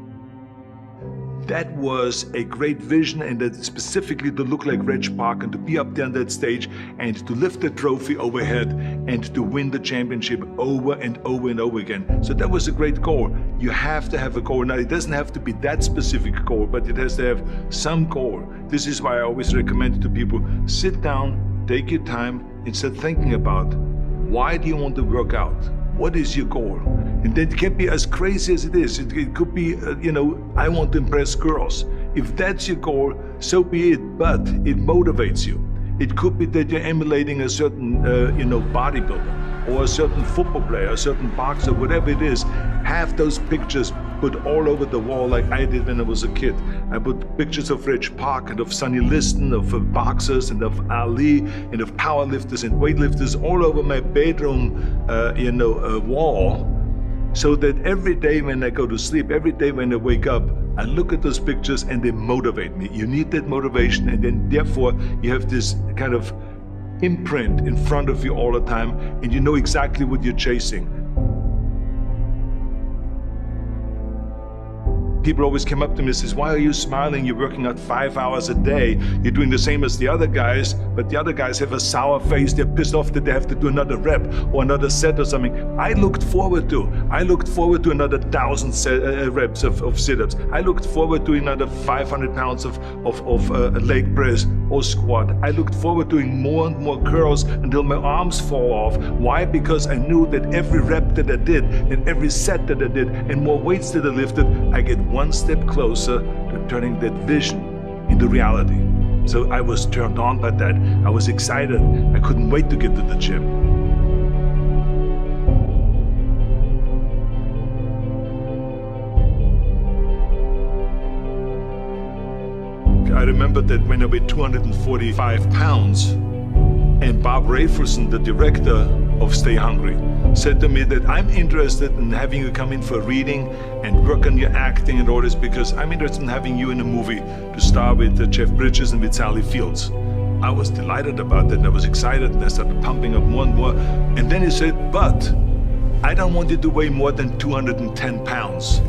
That was a great vision, and that specifically to look like Reg Park and to be up there on that stage and to lift the trophy overhead and to win the championship over and over and over again. So that was a great goal. You have to have a goal. Now, it doesn't have to be that specific goal, but it has to have some goal. This is why I always recommend to people, sit down, take your time, and start thinking about, why do you want to work out? What is your goal? And that can be as crazy as it is. It could be, you know, I want to impress girls. If that's your goal, so be it, but it motivates you. It could be that you're emulating a certain, you know, bodybuilder or a certain football player, a certain boxer, whatever it is. Have those pictures put all over the wall like I did when I was a kid. I put pictures of Reg Park and of Sonny Liston, of boxers and of Ali and of powerlifters and weightlifters all over my bedroom, you know, wall. So that every day when I go to sleep, every day when I wake up, I look at those pictures and they motivate me. You need that motivation, and then therefore you have this kind of imprint in front of you all the time, and you know exactly what you're chasing. People always come up to me and says, why are you smiling? You're working out 5 hours a day. You're doing the same as the other guys, but the other guys have a sour face. They're pissed off that they have to do another rep or another set or something. I looked forward to another 1,000 reps of sit-ups. I looked forward to another 500 pounds of leg press or squat. I looked forward to doing more and more curls until my arms fall off. Why? Because I knew that every rep that I did and every set that I did and more weights that I lifted, I get one step closer to turning that vision into reality. So I was turned on by that. I was excited. I couldn't wait to get to the gym. I remember that when I weighed 245 pounds, and Bob Rafelson, the director of Stay Hungry, said to me that I'm interested in having you come in for a reading and work on your acting and all this, because I'm interested in having you in a movie to star with Jeff Bridges and with Sally Fields. I was delighted about that, and I was excited, and I started pumping up more and more. And then he said, but I don't want you to weigh more than 210 pounds.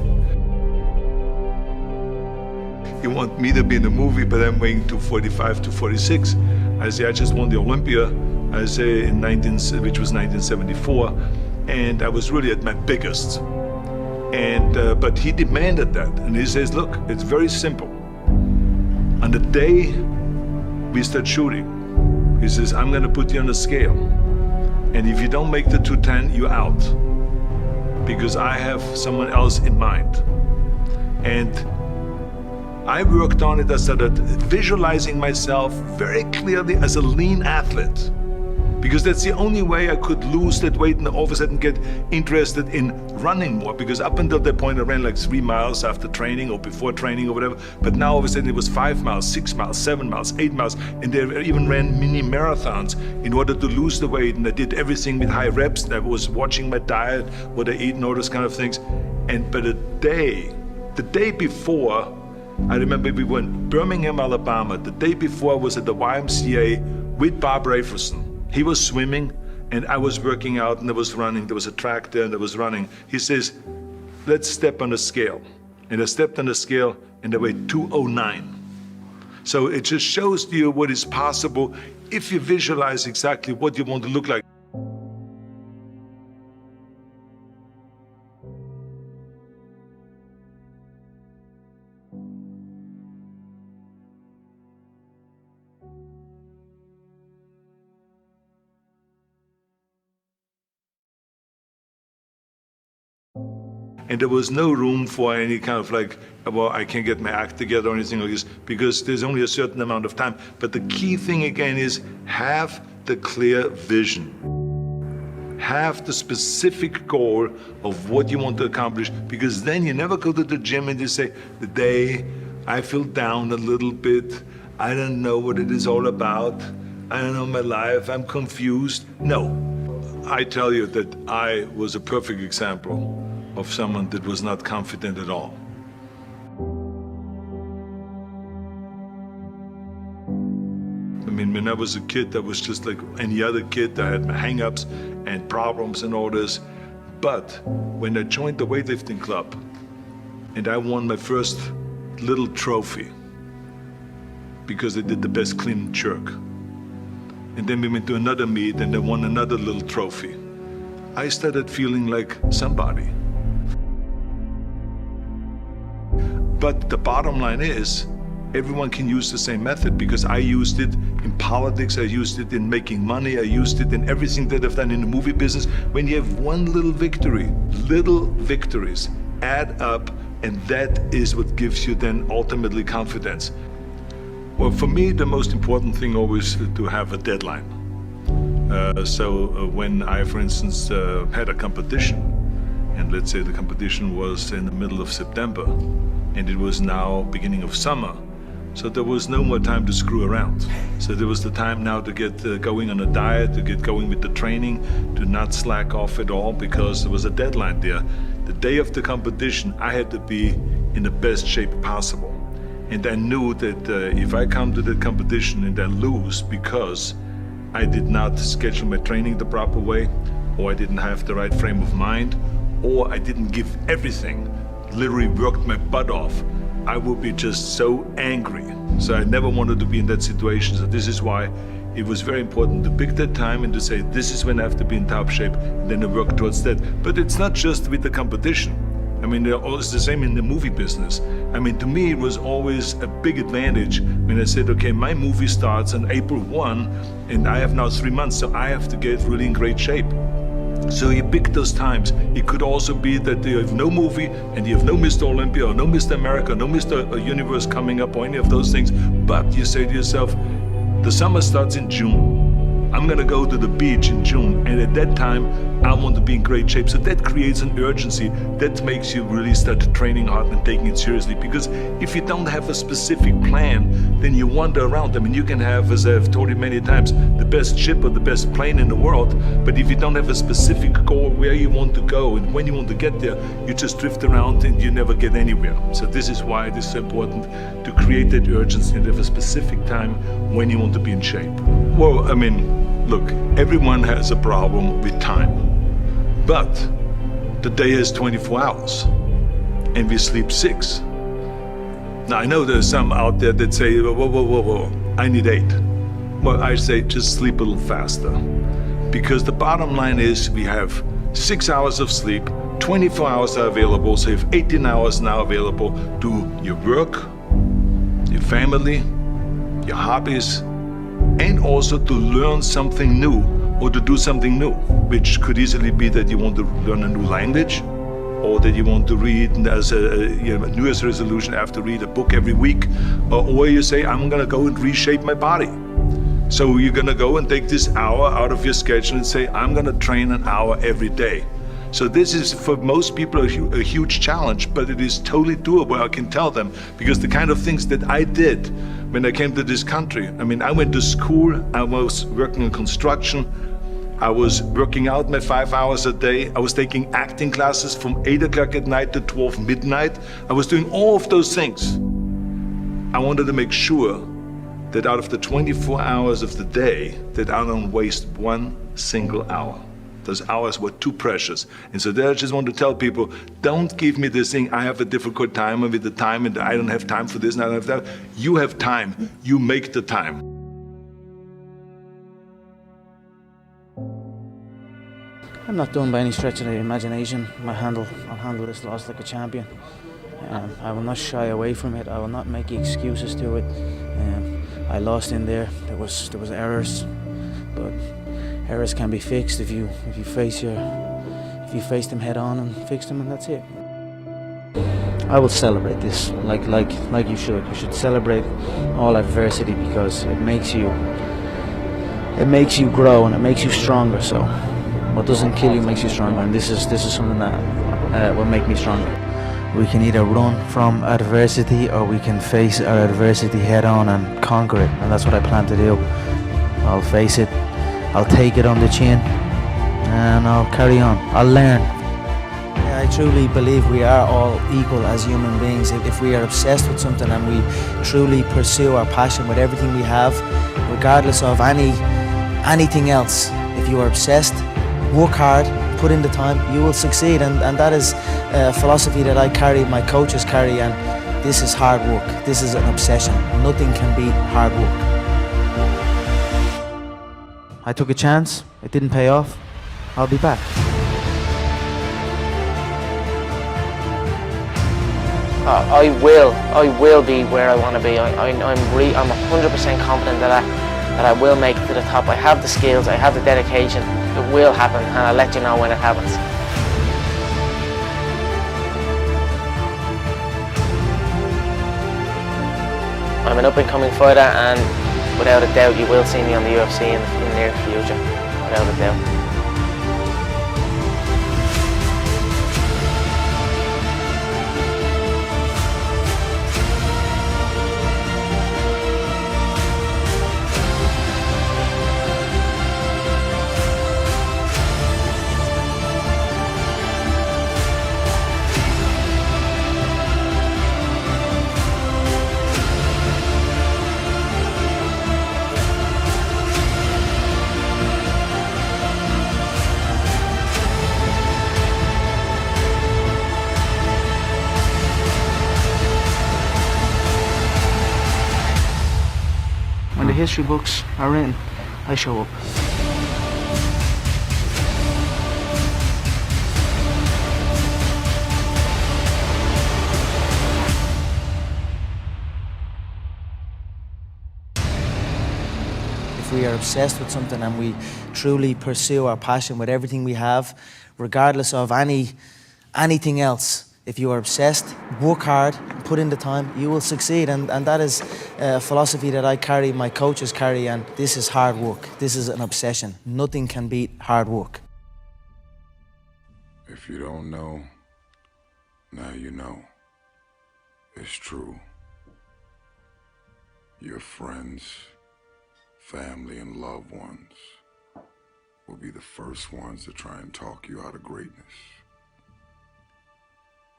You want me to be in the movie, but I'm weighing 245, 246. I say, I just won the Olympia, I say, which was 1974, and I was really at my biggest. And but he demanded that, and he says, look, it's very simple. On the day we start shooting, he says, I'm gonna put you on a scale, and if you don't make the 210, you're out, because I have someone else in mind. And I worked on it. I started visualizing myself very clearly as a lean athlete, because that's the only way I could lose that weight and all of a sudden get interested in running more, because up until that point I ran like 3 miles after training or before training or whatever, but now all of a sudden it was 5 miles, 6 miles, 7 miles, 8 miles, and they even ran mini marathons in order to lose the weight, and I did everything with high reps, and I was watching my diet, what I eat and all those kind of things. And but the day before, I remember we were in Birmingham, Alabama. The day before I was at the YMCA with Bob Rafelson. He was swimming and I was working out, and I was running. There was a track there and I was running. He says, let's step on the scale. And I stepped on the scale and I weighed 209. So it just shows to you what is possible if you visualize exactly what you want to look like. And there was no room for any kind of like, well, I can't get my act together or anything like this, because there's only a certain amount of time. But the key thing again is have the clear vision. Have the specific goal of what you want to accomplish, because then you never go to the gym and you say, the day I feel down a little bit, I don't know what it is all about. I don't know my life, I'm confused. No, I tell you that I was a perfect example of someone that was not confident at all. I mean, when I was a kid, I was just like any other kid. I had my hang-ups and problems and all this. But when I joined the weightlifting club and I won my first little trophy because I did the best clean and jerk, and then we went to another meet and I won another little trophy, I started feeling like somebody. But the bottom line is, everyone can use the same method, because I used it in politics, I used it in making money, I used it in everything that I've done in the movie business. When you have one little victory, little victories add up, and that is what gives you then ultimately confidence. Well, for me, the most important thing always to have a deadline. When I, for instance, had a competition, and let's say the competition was in the middle of September, and it was now beginning of summer, so there was no more time to screw around. So there was the time now to get going on a diet, to get going with the training, to not slack off at all, because there was a deadline there. The day of the competition, I had to be in the best shape possible. And I knew that if I come to the competition and I lose because I did not schedule my training the proper way, or I didn't have the right frame of mind, or I didn't give everything, literally worked my butt off, I would be just so angry. So I never wanted to be in that situation. So this is why it was very important to pick that time and to say, this is when I have to be in top shape, and then to work towards that. But it's not just with the competition. I mean, it's the same in the movie business. I mean, to me, it was always a big advantage when I said, okay, my movie starts on April 1, and I have now 3 months, so I have to get really in great shape. So you pick those times. It could also be that you have no movie and you have no Mr. Olympia or no Mr. America, no Mr. Universe coming up or any of those things. But you say to yourself, the summer starts in June. I'm gonna go to the beach in June, and at that time, I want to be in great shape. So that creates an urgency that makes you really start training hard and taking it seriously. Because if you don't have a specific plan, then you wander around. I mean, you can have, as I've told you many times, the best ship or the best plane in the world, but if you don't have a specific goal where you want to go and when you want to get there, you just drift around and you never get anywhere. So this is why it is so important to create that urgency and have a specific time when you want to be in shape. Well, I mean, look, everyone has a problem with time, but the day has 24 hours and we sleep 6. Now, I know there's some out there that say, whoa, I need 8. Well, I say just sleep a little faster, because the bottom line is we have 6 hours of sleep, 24 hours are available, so you have 18 hours now available to your work, your family, your hobbies, and also to learn something new or to do something new, which could easily be that you want to learn a new language, or that you want to read as a New Year's resolution, I have to read a book every week, or you say, I'm gonna go and reshape my body. So you're gonna go and take this hour out of your schedule and say, I'm gonna train an hour every day. So this is, for most people, a huge challenge, but it is totally doable, I can tell them, because the kind of things that I did when I came to this country, I mean, I went to school, I was working in construction, I was working out my 5 hours a day, I was taking acting classes from 8 o'clock at night to 12 midnight, I was doing all of those things. I wanted to make sure that out of the 24 hours of the day, that I don't waste one single hour. Those hours were too precious. And so there I just want to tell people, don't give me this thing, I have a difficult time with the time and I don't have time for this and I don't have that. You have time, you make the time. I'm not done by any stretch of the imagination. I'll handle this loss like a champion. I will not shy away from it. I will not make excuses to it. I lost in there. There was errors, but errors can be fixed if you face them head on and fix them, and that's it. I will celebrate this like you should. You should celebrate all adversity, because it makes you grow and it makes you stronger. So what doesn't kill you makes you stronger, and this is something that will make me stronger. We can either run from adversity or we can face our adversity head on and conquer it, and that's what I plan to do. I'll face it, I'll take it on the chin, and I'll carry on. I'll learn. I truly believe we are all equal as human beings. If we are obsessed with something and we truly pursue our passion with everything we have, regardless of anything else, if you are obsessed, work hard, put in the time, you will succeed. And that is a philosophy that I carry, my coaches carry, and this is hard work. This is an obsession. Nothing can beat hard work. I took a chance, it didn't pay off, I'll be back. I will be where I want to be. I'm 100% confident that I will make it to the top. I have the skills, I have the dedication. It will happen, and I'll let you know when it happens. I'm an up-and-coming fighter, and without a doubt you will see me on the UFC in the near future, without a doubt. When the history books are written, I show up. If we are obsessed with something and we truly pursue our passion with everything we have, regardless of anything else, if you are obsessed, work hard, put in the time, you will succeed. And that is a philosophy that I carry, my coaches carry, and this is hard work. This is an obsession. Nothing can beat hard work. If you don't know, now you know. It's true. Your friends, family, and loved ones will be the first ones to try and talk you out of greatness.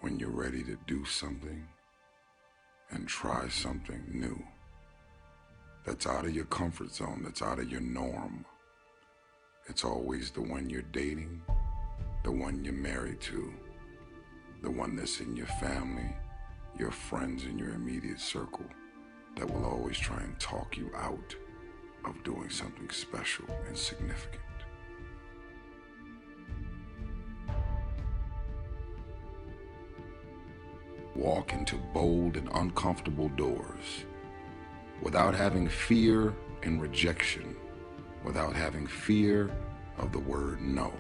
When you're ready to do something and try something new that's out of your comfort zone, that's out of your norm, it's always the one you're dating, the one you're married to, the one that's in your family, your friends in your immediate circle, that will always try and talk you out of doing something special and significant. Walk into bold and uncomfortable doors without having fear and rejection, without having fear of the word no.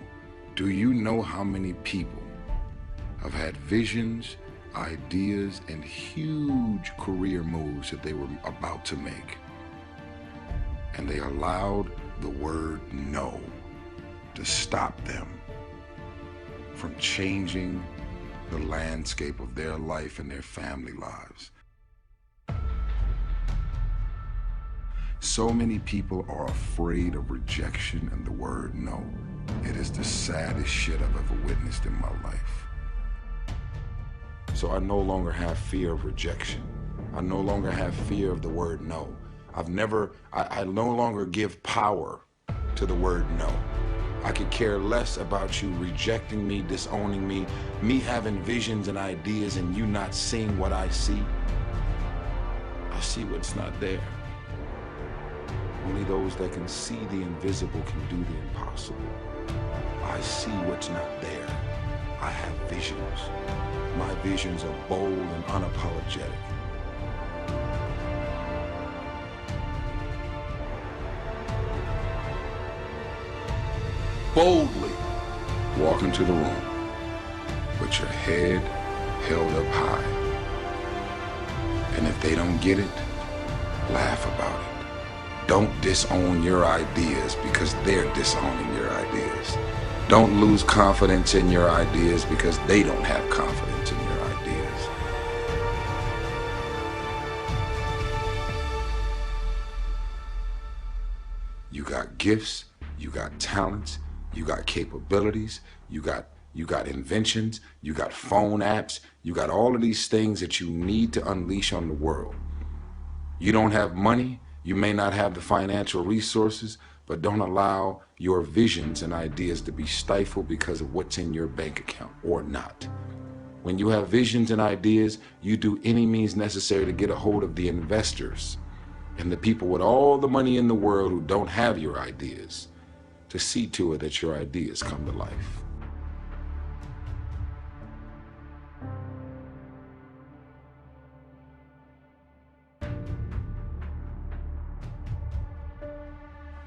Do you know how many people have had visions, ideas, and huge career moves that they were about to make, and they allowed the word no to stop them from changing the landscape of their life and their family lives? So many people are afraid of rejection and the word no. It is the saddest shit I've ever witnessed in my life. So I no longer have fear of rejection. I no longer have fear of the word no. I no longer give power to the word no. I could care less about you rejecting me, disowning me, me having visions and ideas and you not seeing what I see. I see what's not there. Only those that can see the invisible can do the impossible. I see what's not there. I have visions. My visions are bold and unapologetic. Boldly walk into the room with your head held up high. And if they don't get it, laugh about it. Don't disown your ideas because they're disowning your ideas. Don't lose confidence in your ideas because they don't have confidence in your ideas. got gifts, you got talents, you got capabilities, you got inventions, you got phone apps, you got all of these things that you need to unleash on the world. You don't have money, you may not have the financial resources, but don't allow your visions and ideas to be stifled because of what's in your bank account or not. When you have visions and ideas, you do any means necessary to get a hold of the investors and the people with all the money in the world who don't have your ideas, to see to it that your ideas come to life.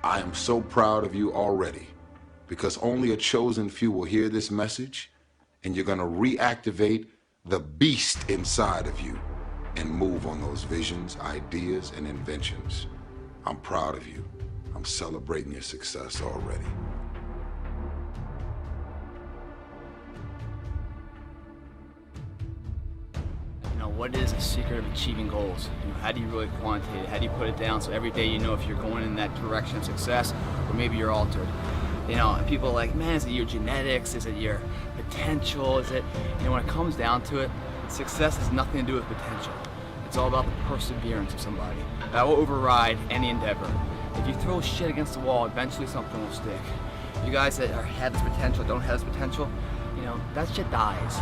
I am so proud of you already, because only a chosen few will hear this message, and you're going to reactivate the beast inside of you and move on those visions, ideas, and inventions. I'm proud of you. I'm celebrating your success already. What is the secret of achieving goals? How do you really quantitate it? How do you put it down so every day you know if you're going in that direction of success or maybe you're altered? And people are like, man, is it your genetics? Is it your potential? Is it, when it comes down to it, success has nothing to do with potential. It's all about the perseverance of somebody. That will override any endeavor. If you throw shit against the wall, eventually something will stick. You guys that have this potential, don't have this potential, that shit dies.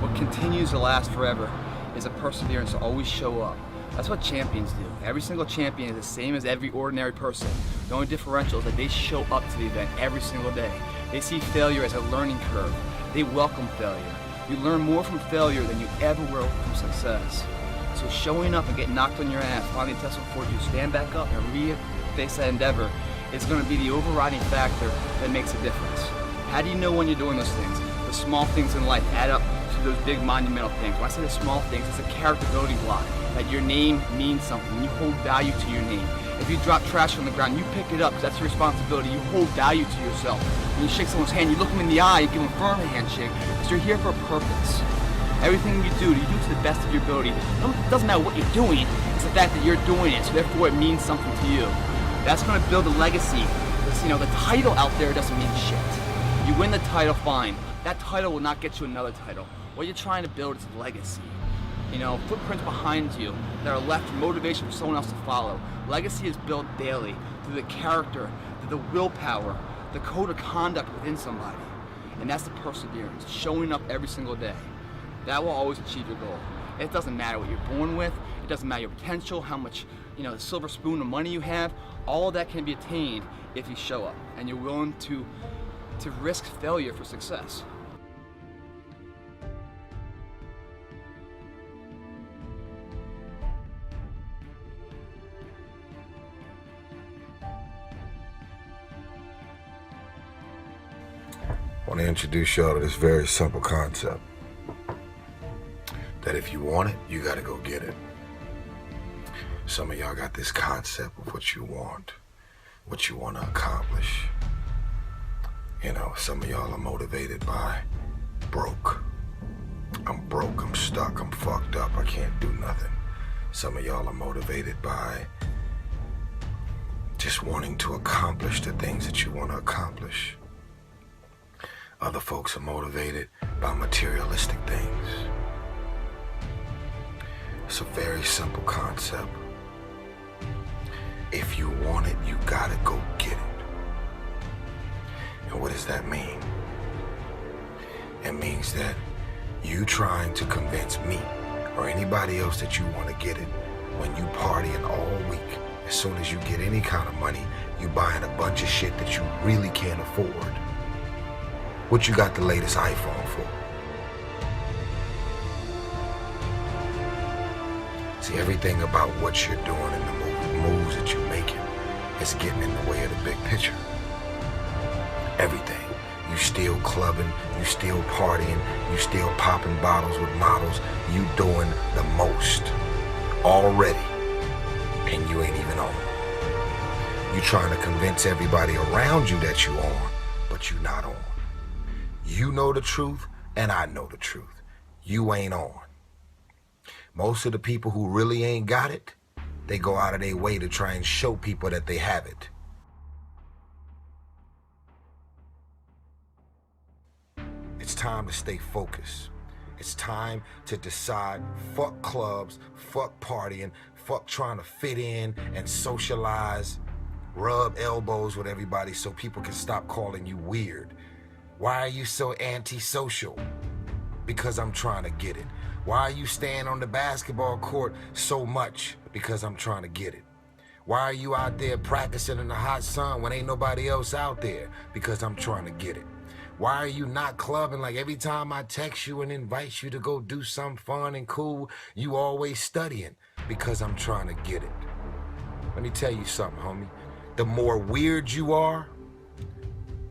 What continues to last forever is a perseverance to always show up. That's what champions do. Every single champion is the same as every ordinary person. The only differential is that they show up to the event every single day. They see failure as a learning curve. They welcome failure. You learn more from failure than you ever will from success. So showing up and getting knocked on your ass, finding a test before you stand back up and re-face that endeavor is going to be the overriding factor that makes a difference. How do you know when you're doing those things? The small things in life add up to those big monumental things. When I say the small things, it's a character building block. That your name means something. You hold value to your name. If you drop trash on the ground, you pick it up because that's your responsibility. You hold value to yourself. When you shake someone's hand, you look them in the eye, you give them a firm handshake because you're here for a purpose. Everything you do to the best of your ability. It doesn't matter what you're doing, it's the fact that you're doing it, so therefore it means something to you. That's going to build a legacy. Because, the title out there doesn't mean shit. You win the title, fine. That title will not get you another title. What you're trying to build is a legacy. Footprints behind you that are left for motivation for someone else to follow. Legacy is built daily through the character, through the willpower, the code of conduct within somebody. And that's the perseverance, showing up every single day. That will always achieve your goal. It doesn't matter what you're born with, it doesn't matter your potential, how much, the silver spoon of money you have. All of that can be attained if you show up and you're willing to risk failure for success. I want to introduce y'all to this very simple concept. That if you want it, you got to go get it. Some of y'all got this concept of what you want to accomplish. Some of y'all are motivated by broke. I'm broke, I'm stuck, I'm fucked up, I can't do nothing. Some of y'all are motivated by just wanting to accomplish the things that you want to accomplish. Other folks are motivated by materialistic things. It's a very simple concept. If you want it, you gotta go get it. And what does that mean? It means that you trying to convince me or anybody else that you want to get it when you partying all week. As soon as you get any kind of money, you buying a bunch of shit that you really can't afford. What you got the latest iPhone for? See, everything about what you're doing and the moves that you're making is getting in the way of the big picture. Everything. You still clubbing, you still partying, you still popping bottles with models. You doing the most already, and you ain't even on. You trying to convince everybody around you that you on, but you not on. You know the truth, and I know the truth. You ain't on. Most of the people who really ain't got it, they go out of their way to try and show people that they have it. time to stay focused. It's time to decide, fuck clubs, fuck partying, fuck trying to fit in and socialize, rub elbows with everybody so people can stop calling you weird. Why are you so antisocial? Because I'm trying to get it. Why are you staying on the basketball court so much? Because I'm trying to get it. Why are you out there practicing in the hot sun when ain't nobody else out there? Because I'm trying to get it. Why are you not clubbing? Like every time I text you and invite you to go do something fun and cool, you always studying? Because I'm trying to get it. Let me tell you something, homie. The more weird you are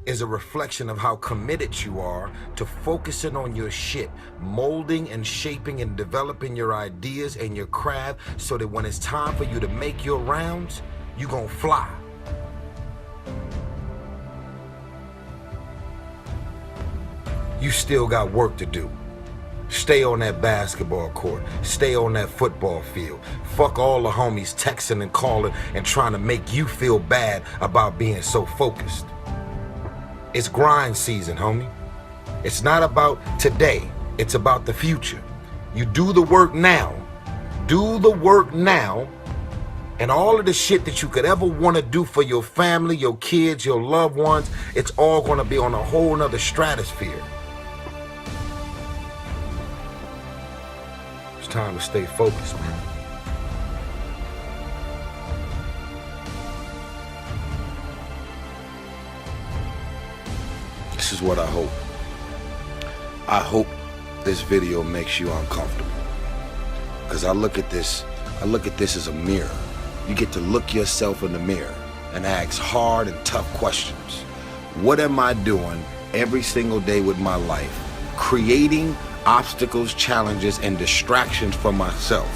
is a reflection of how committed you are to focusing on your shit, molding and shaping and developing your ideas and your craft so that when it's time for you to make your rounds, you gonna fly. You still got work to do. Stay on that basketball court. Stay on that football field. Fuck all the homies texting and calling and trying to make you feel bad about being so focused. It's grind season, homie. It's not about today. It's about the future. You do the work now. Do the work now. And all of the shit that you could ever want to do for your family, your kids, your loved ones, it's all going to be on a whole nother stratosphere. It's time to stay focused, man. This is what I hope. I hope this video makes you uncomfortable. Because I look at this as a mirror. You get to look yourself in the mirror and ask hard and tough questions. What am I doing every single day with my life? Creating obstacles, challenges, and distractions for myself.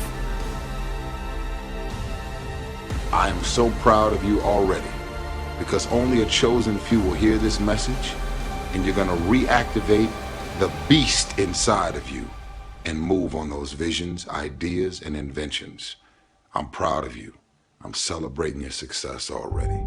I am so proud of you already, because only a chosen few will hear this message, and you're gonna reactivate the beast inside of you and move on those visions, ideas, and inventions. I'm proud of you. I'm celebrating your success already.